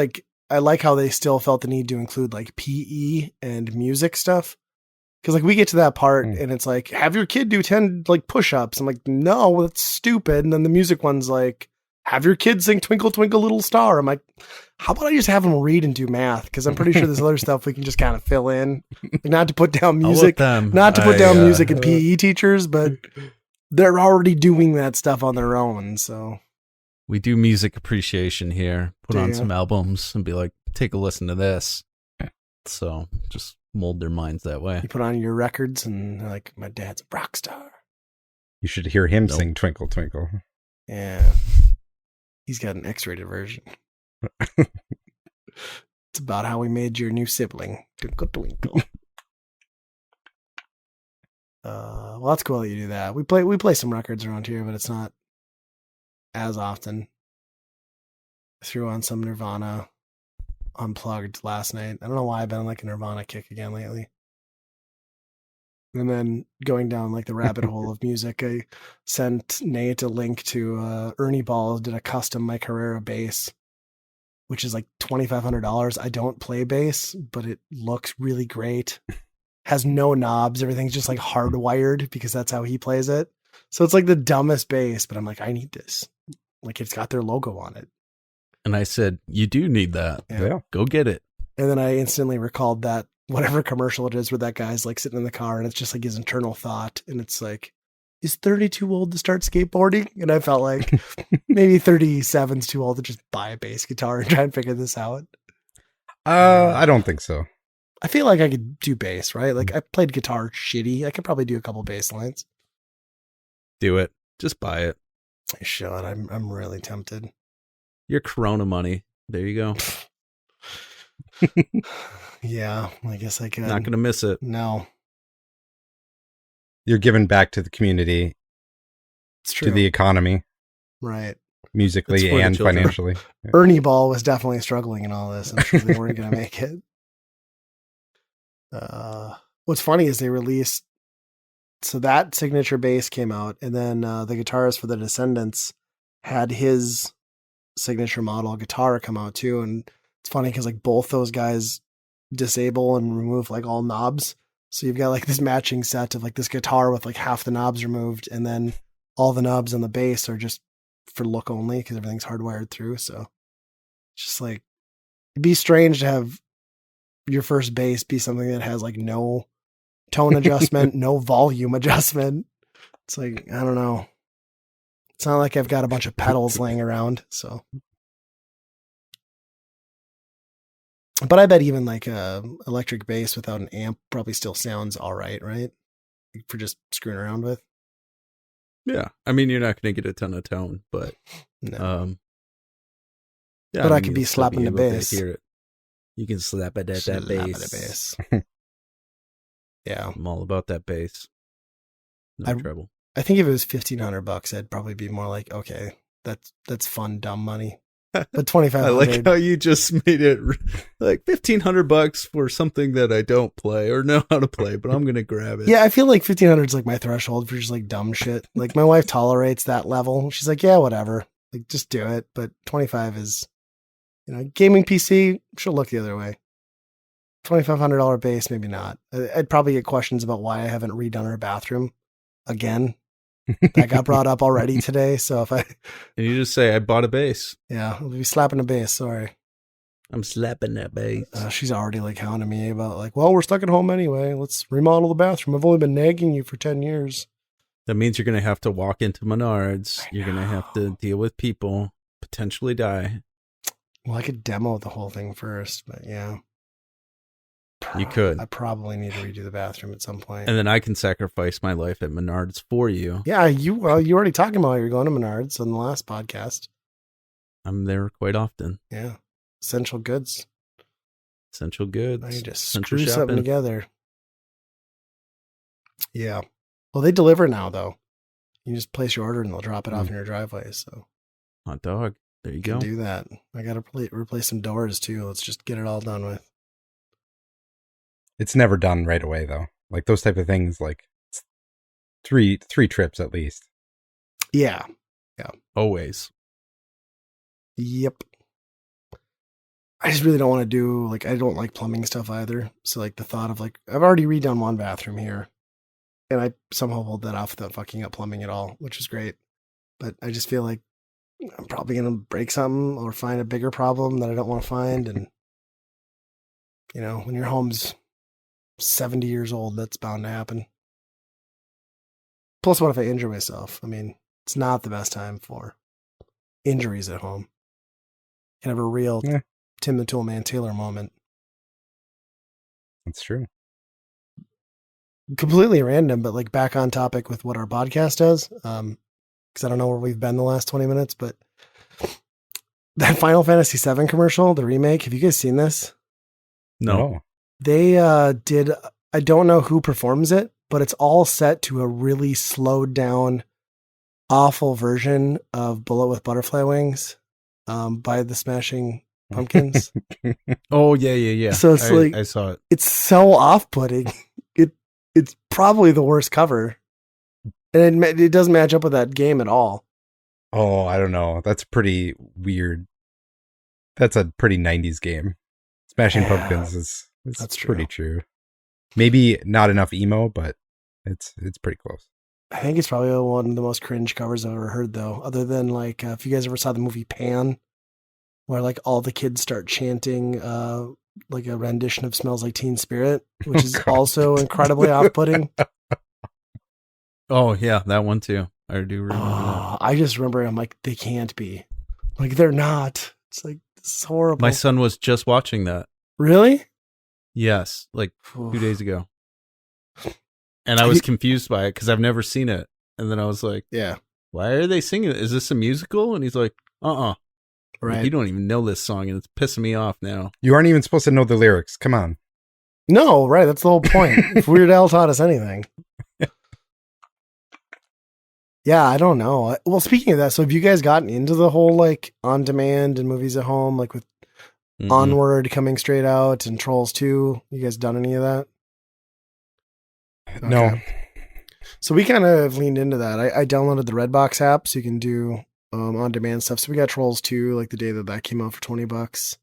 [SPEAKER 1] I like how they still felt the need to include like PE and music stuff. Cause like we get to that part and it's like, have your kid do 10 like push-ups. I'm like, no, that's stupid. And then the music one's like, have your kid sing Twinkle Twinkle Little Star. I'm like, how about I just have them read and do math? Cause I'm pretty sure there's other stuff we can just kind of fill in. Like, not to put down music, music and PE teachers, but they're already doing that stuff on their own. So
[SPEAKER 2] we do music appreciation here. Put on some albums and be like, take a listen to this. So just mold their minds that way.
[SPEAKER 1] You put on your records and they're like, my dad's a rock star.
[SPEAKER 3] You should hear him sing Twinkle Twinkle.
[SPEAKER 1] Yeah. He's got an X-rated version. It's about how we made your new sibling. Twinkle Twinkle. Well, that's cool that you do that. We play some records around here, but it's not as often. I threw on some Nirvana Unplugged last night. I don't know why I've been on like a Nirvana kick again lately. And then going down like the rabbit hole of music, I sent Nate a link to Ernie Ball did a custom My Carrera bass, which is like $2,500. I don't play bass, but it looks really great. Has no knobs. Everything's just like hardwired because that's how he plays it. So it's like the dumbest bass, but I'm like, I need this. Like, it's got their logo on it.
[SPEAKER 2] And I said, you do need that.
[SPEAKER 3] Yeah.
[SPEAKER 2] Go get it.
[SPEAKER 1] And then I instantly recalled that whatever commercial it is where that guy's like sitting in the car and it's just like his internal thought. And it's like, is 30 too old to start skateboarding? And I felt like maybe 37's too old to just buy a bass guitar and try and figure this out.
[SPEAKER 3] I don't think so.
[SPEAKER 1] I feel like I could do bass, right? Like, I played guitar shitty. I could probably do a couple bass lines.
[SPEAKER 2] Do it. Just buy it.
[SPEAKER 1] I should. I'm really tempted.
[SPEAKER 2] Your Corona money. There you go.
[SPEAKER 1] Yeah, I guess I could.
[SPEAKER 2] Not going to miss it.
[SPEAKER 1] No.
[SPEAKER 3] You're giving back to the community,
[SPEAKER 1] It's true.
[SPEAKER 3] to the economy,
[SPEAKER 1] right.
[SPEAKER 3] musically
[SPEAKER 2] It's for the
[SPEAKER 3] and
[SPEAKER 2] children.
[SPEAKER 3] financially. Yeah.
[SPEAKER 1] Ernie Ball was definitely struggling in all this. I'm sure they weren't going to make it. What's funny is they released, so that signature bass came out, and then the guitarist for the Descendants had his signature model guitar come out too. And it's funny because like both those guys disable and remove like all knobs. So you've got like this matching set of like this guitar with like half the knobs removed, and then all the knobs on the bass are just for look only because everything's hardwired through. So it's just like, it'd be strange to have your first bass be something that has like no tone adjustment, no volume adjustment. It's like, I don't know. It's not like I've got a bunch of pedals laying around. So, but I bet even like a electric bass without an amp probably still sounds all right, right? Like for just screwing around with.
[SPEAKER 2] Yeah, I mean, you're not going to get a ton of tone, but
[SPEAKER 1] No.
[SPEAKER 2] yeah,
[SPEAKER 1] But I
[SPEAKER 2] mean,
[SPEAKER 1] could
[SPEAKER 2] you'll
[SPEAKER 1] be
[SPEAKER 2] still
[SPEAKER 1] slapping the
[SPEAKER 2] able to
[SPEAKER 1] bass.
[SPEAKER 2] hear it. You can slap it at
[SPEAKER 1] Slap
[SPEAKER 2] that
[SPEAKER 1] it
[SPEAKER 2] bass.
[SPEAKER 1] at bass. Yeah.
[SPEAKER 2] I'm all about that bass. No trouble.
[SPEAKER 1] I think if it was $1,500, I'd probably be more like, okay, that's fun, dumb money. But
[SPEAKER 2] I
[SPEAKER 1] $2,500.
[SPEAKER 2] like how you just made it like $1,500 for something that I don't play or know how to play, but I'm gonna grab it.
[SPEAKER 1] Yeah, I feel like 1,500 is like my threshold for just like dumb shit. Like my wife tolerates that level. She's like, yeah, whatever. Like just do it. But 25 is, gaming PC, she'll look the other way. $2,500 base, maybe not. I'd probably get questions about why I haven't redone her bathroom again. That got brought up already today. So if
[SPEAKER 2] And you just say, I bought a bass.
[SPEAKER 1] I'll be slapping a bass. Sorry.
[SPEAKER 2] I'm slapping that bass.
[SPEAKER 1] She's already like hounding me about like, well, we're stuck at home anyway. Let's remodel the bathroom. I've only been nagging you for 10 years.
[SPEAKER 2] That means you're going to have to walk into Menards. You're going to have to deal with people, potentially die.
[SPEAKER 1] Well, I could demo the whole thing first, but yeah.
[SPEAKER 2] You could.
[SPEAKER 1] I probably need to redo the bathroom at some point.
[SPEAKER 2] And then I can sacrifice my life at Menards for you.
[SPEAKER 1] Yeah, you already talking about you're going to Menards on the last podcast.
[SPEAKER 2] I'm there quite often.
[SPEAKER 1] Yeah. Essential goods.
[SPEAKER 2] Essential goods.
[SPEAKER 1] I need to
[SPEAKER 2] Essential
[SPEAKER 1] screw something
[SPEAKER 2] shopping.
[SPEAKER 1] together. Yeah. Well, they deliver now, though. You just place your order and they'll drop it off in your driveway. So
[SPEAKER 2] Hot dog. There you
[SPEAKER 1] can
[SPEAKER 2] go.
[SPEAKER 1] do that. I got to replace some doors, too. Let's just get it all done with.
[SPEAKER 3] It's never done right away though. Like those type of things, like three trips at least.
[SPEAKER 1] Yeah.
[SPEAKER 2] Always.
[SPEAKER 1] Yep. I just really don't want to do, like, I don't like plumbing stuff either. So, like, the thought of, like, I've already redone one bathroom here. And I somehow pulled that off without fucking up plumbing at all, which is great. But I just feel like I'm probably going to break something or find a bigger problem that I don't want to find. And, when your home's 70 years old, that's bound to happen. Plus, what if I injure myself? I mean, it's not the best time for injuries at home. You can have a real Tim the Toolman Taylor moment.
[SPEAKER 3] That's true.
[SPEAKER 1] Completely random, but like back on topic with what our podcast does. Because I don't know where we've been the last 20 minutes, but that Final Fantasy VII commercial, the remake, have you guys seen this?
[SPEAKER 2] No.
[SPEAKER 1] They did, I don't know who performs it, but it's all set to a really slowed down, awful version of Bullet with Butterfly Wings by the Smashing Pumpkins.
[SPEAKER 2] Oh, yeah.
[SPEAKER 1] So it's like,
[SPEAKER 2] I saw it.
[SPEAKER 1] It's so off-putting. It's probably the worst cover. And it doesn't match up with that game at all.
[SPEAKER 3] Oh, I don't know. That's pretty weird. That's a pretty 90s game. Smashing Pumpkins is
[SPEAKER 1] that's
[SPEAKER 3] pretty true. Maybe not enough emo, but it's pretty close.
[SPEAKER 1] I think it's probably one of the most cringe covers I've ever heard, though. Other than like, if you guys ever saw the movie Pan, where like all the kids start chanting like a rendition of "Smells Like Teen Spirit," which is also incredibly off-putting.
[SPEAKER 2] Oh yeah, that one too. I do remember that.
[SPEAKER 1] I just remember I'm like, they can't be. Like they're not. It's like this is horrible.
[SPEAKER 2] My son was just watching that.
[SPEAKER 1] Really?
[SPEAKER 2] Yes, like 2 days ago. And I was confused by it because I've never seen it. And then I was like,
[SPEAKER 1] yeah.
[SPEAKER 2] Why are they singing it? Is this a musical? And he's like,
[SPEAKER 1] Right.
[SPEAKER 2] Like, you don't even know this song and it's pissing me off now.
[SPEAKER 3] You aren't even supposed to know the lyrics. Come on.
[SPEAKER 1] No, right. That's the whole point. If Weird Al taught us anything. Yeah, I don't know. Well, speaking of that, so have you guys gotten into the whole like on demand and movies at home, like with
[SPEAKER 2] Mm-mm.
[SPEAKER 1] Onward coming straight out and Trolls 2? You guys done any of that?
[SPEAKER 3] No.
[SPEAKER 1] Okay. So we kind of leaned into that. I downloaded the Redbox app so you can do on demand stuff. So we got Trolls 2 like the day that came out for $20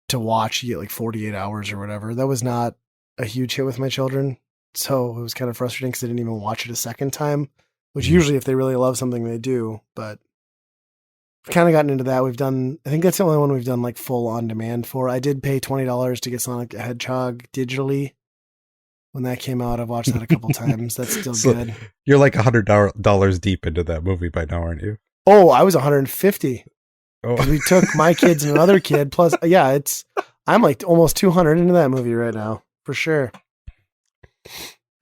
[SPEAKER 1] to watch. You get like 48 hours or whatever. That was not a huge hit with my children. So it was kind of frustrating because I didn't even watch it a second time, which usually if they really love something, they do. But we've kind of gotten into that. We've done, I think that's the only one we've done like full on demand for. I did pay $20 to get Sonic the Hedgehog digitally. When that came out, I've watched that a couple times. That's still
[SPEAKER 3] So
[SPEAKER 1] good.
[SPEAKER 3] you're like $100 deep into that movie by now, aren't you?
[SPEAKER 1] Oh, I was 150.
[SPEAKER 3] Oh,
[SPEAKER 1] We took my kids and another kid. Plus, yeah, I'm like almost 200 into that movie right now, for sure.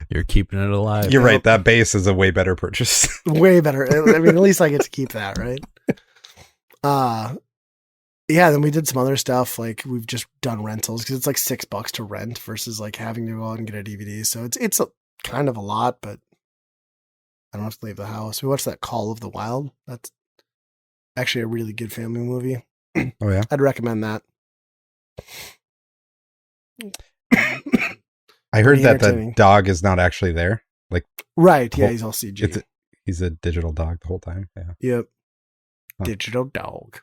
[SPEAKER 2] You're keeping it alive.
[SPEAKER 3] you're right. That base is a way better purchase.
[SPEAKER 1] Way better. I mean, at least I get to keep that, right? Yeah, then we did some other stuff. Like we've just done rentals because it's like $6 to rent versus like having to go out and get a DVD. So it's kind of a lot, but I don't have to leave the house. We watched that Call of the Wild. That's actually a really good family movie.
[SPEAKER 3] Oh yeah,
[SPEAKER 1] I'd recommend that.
[SPEAKER 3] I heard
[SPEAKER 1] Pretty
[SPEAKER 3] that the
[SPEAKER 1] entertaining.
[SPEAKER 3] dog is not actually there. Like
[SPEAKER 1] Right. Yeah, he's all CG.
[SPEAKER 3] he's a digital dog the whole time. Yeah.
[SPEAKER 1] Yep.
[SPEAKER 3] Huh.
[SPEAKER 1] Digital dog.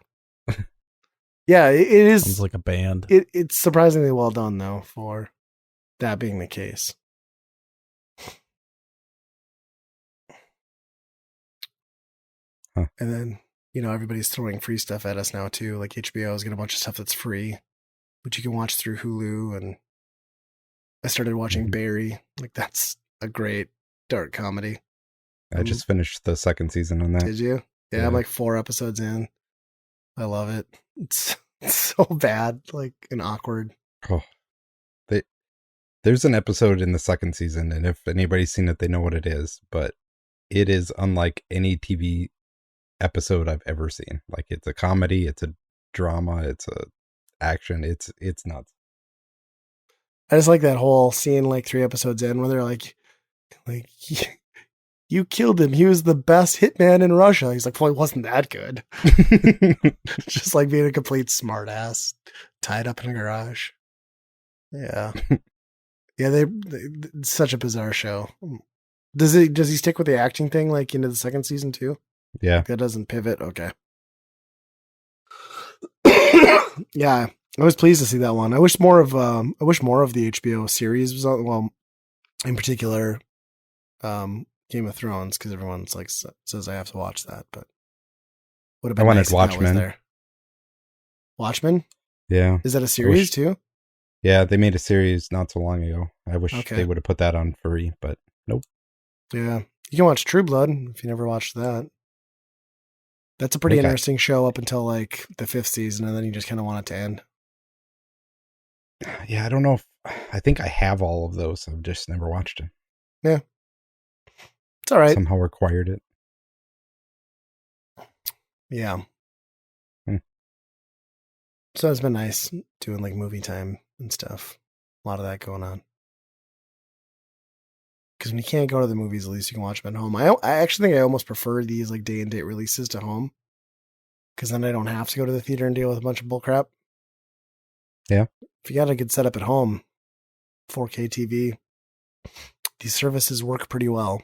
[SPEAKER 1] Yeah, it is.
[SPEAKER 2] Sounds like a band.
[SPEAKER 1] It's surprisingly well done, though, for that being the case.
[SPEAKER 3] Huh.
[SPEAKER 1] And then, everybody's throwing free stuff at us now, too. Like HBO's got a bunch of stuff that's free, which you can watch through Hulu. And I started watching Barry. Like, that's a great dark comedy.
[SPEAKER 3] I just finished the second season on that.
[SPEAKER 1] Did you? Yeah, I'm like 4 episodes in. I love it. It's so bad, like, and awkward.
[SPEAKER 3] Oh, there's an episode in the second season, and if anybody's seen it, they know what it is. But it is unlike any TV episode I've ever seen. Like it's a comedy, it's a drama, it's a action. It's nuts.
[SPEAKER 1] I just like that whole scene, like 3 episodes in, where they're like, you killed him. He was the best hitman in Russia. He's like, well, he wasn't that good. Just like being a complete smartass tied up in a garage. Yeah. Yeah, they it's such a bizarre show. Does he stick with the acting thing like into the second season too?
[SPEAKER 3] Yeah.
[SPEAKER 1] That doesn't pivot. Okay. Yeah, I was pleased to see that one. I wish more of the HBO series was on. Well, in particular, Game of Thrones, because everyone's like says I have to watch that. But would have been
[SPEAKER 3] I wanted
[SPEAKER 1] nice if that was
[SPEAKER 3] Watchmen.
[SPEAKER 1] there. Watchmen?
[SPEAKER 3] Yeah.
[SPEAKER 1] Is that a series too?
[SPEAKER 3] Yeah, they made a series not so long ago. I wish
[SPEAKER 1] Okay.
[SPEAKER 3] they would have put that on free, but nope.
[SPEAKER 1] Yeah, you can watch True Blood if you never watched that. That's a pretty interesting show up until like the 5th season, and then you just kind of want it to end.
[SPEAKER 3] Yeah, I don't know I think I have all of those. I've just never watched it.
[SPEAKER 1] Yeah. It's all right.
[SPEAKER 3] Somehow acquired it.
[SPEAKER 1] Yeah. So it's been nice doing like movie time and stuff. A lot of that going on. Because when you can't go to the movies, at least you can watch them at home. I actually think I almost prefer these like day and date releases to home. Because then I don't have to go to the theater and deal with a bunch of bullcrap.
[SPEAKER 3] Yeah.
[SPEAKER 1] If you got a good setup at home, 4K TV, these services work pretty well.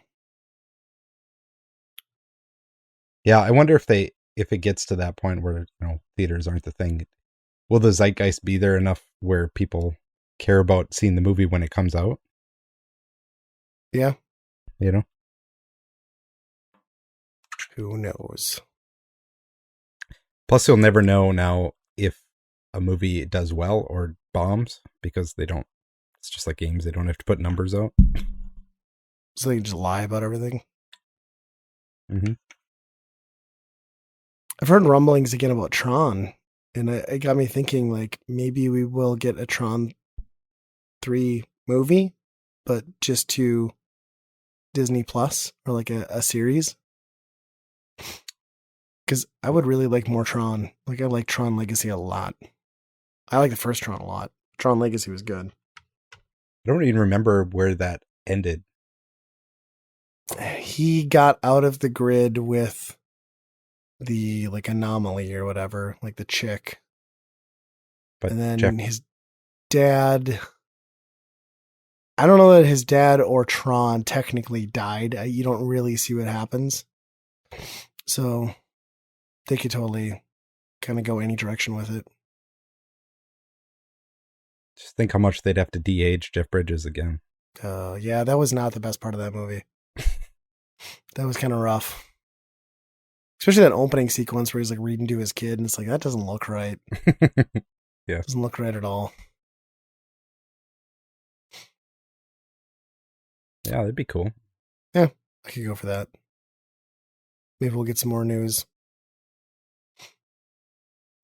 [SPEAKER 3] Yeah, I wonder if it gets to that point where theaters aren't the thing. Will the zeitgeist be there enough where people care about seeing the movie when it comes out?
[SPEAKER 1] Yeah. Who knows?
[SPEAKER 3] Plus, you'll never know now if a movie does well or bombs because they don't. It's just like games; they don't have to put numbers out.
[SPEAKER 1] So they can just lie about everything.
[SPEAKER 3] Mm-hmm.
[SPEAKER 1] I've heard rumblings again about Tron, and it got me thinking, like, maybe we will get a Tron 3 movie, but just to Disney Plus or like a series. Because I would really like more Tron. Like, I like Tron Legacy a lot. I like the first Tron a lot. Tron Legacy was good.
[SPEAKER 3] I don't even remember where that ended.
[SPEAKER 1] he got out of the grid with the like anomaly or whatever, like the chick.
[SPEAKER 3] But
[SPEAKER 1] And then
[SPEAKER 3] Jeff,
[SPEAKER 1] his dad, I don't know that his dad or Tron technically died. You don't really see what happens. So they could totally kind of go any direction with it.
[SPEAKER 3] just think how much they'd have to de-age Jeff Bridges again.
[SPEAKER 1] Yeah, that was not the best part of that movie. That was kind of rough. Especially that opening sequence where he's like reading to his kid, and it's like, that doesn't look right.
[SPEAKER 3] Yeah.
[SPEAKER 1] Doesn't look right at all.
[SPEAKER 3] Yeah, that'd be cool.
[SPEAKER 1] I could go for that. Maybe we'll get some more news.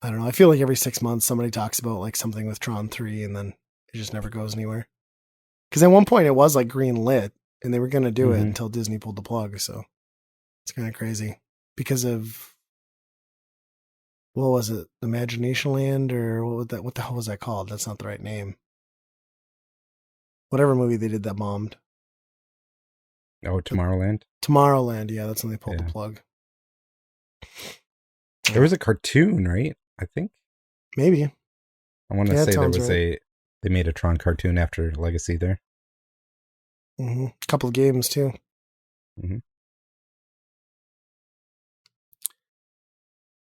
[SPEAKER 1] I don't know. I feel like every 6 months somebody talks about like something with Tron 3 and then it just never goes anywhere. Because at one point it was like green lit and they were going to do it until Disney pulled the plug. So it's kind of crazy because of, what was it? Imagination Land or what the hell was that called? That's not the right name. Whatever movie they did that bombed.
[SPEAKER 3] Oh, Tomorrowland?
[SPEAKER 1] Tomorrowland. Yeah, that's when they pulled the plug.
[SPEAKER 3] There was a cartoon, right? I think.
[SPEAKER 1] Maybe.
[SPEAKER 3] I want to say there was
[SPEAKER 1] right.
[SPEAKER 3] they made a Tron cartoon after Legacy there.
[SPEAKER 1] Mm-hmm. A couple of games too.
[SPEAKER 3] Mm-hmm.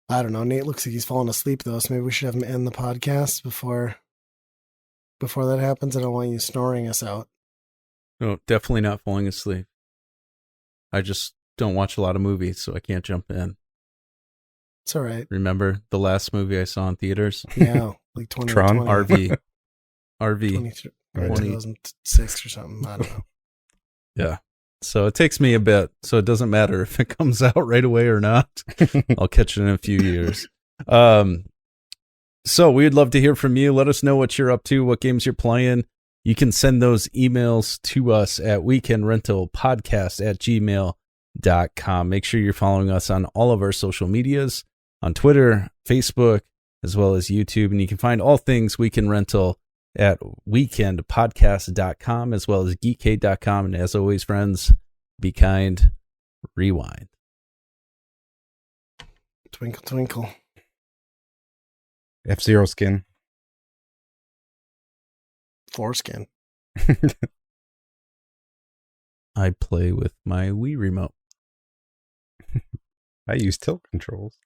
[SPEAKER 1] I don't know. Nate looks like he's falling asleep though, so maybe we should have him end the podcast before that happens. I don't want you snoring us out.
[SPEAKER 2] No, definitely not falling asleep. I just don't watch a lot of movies, so I can't jump in.
[SPEAKER 1] It's all right.
[SPEAKER 2] Remember the last movie I saw in theaters?
[SPEAKER 1] Yeah, like 20,
[SPEAKER 3] Tron?
[SPEAKER 1] 20,
[SPEAKER 2] RV.
[SPEAKER 1] 2006 or something. I don't know.
[SPEAKER 2] Yeah. So it takes me a bit, so it doesn't matter if it comes out right away or not. I'll catch it in a few years. So we'd love to hear from you. Let us know what you're up to, what games you're playing. You can send those emails to us at weekendrentalpodcast@gmail.com. Make sure you're following us on all of our social medias, on Twitter, Facebook, as well as YouTube. And you can find all things Weekend Rental at weekendpodcast.com as well as geekade.com. And as always, friends, be kind, rewind.
[SPEAKER 1] Twinkle, twinkle.
[SPEAKER 3] F-Zero skin.
[SPEAKER 1] Foreskin.
[SPEAKER 2] I play with my Wii remote.
[SPEAKER 3] I use tilt controls.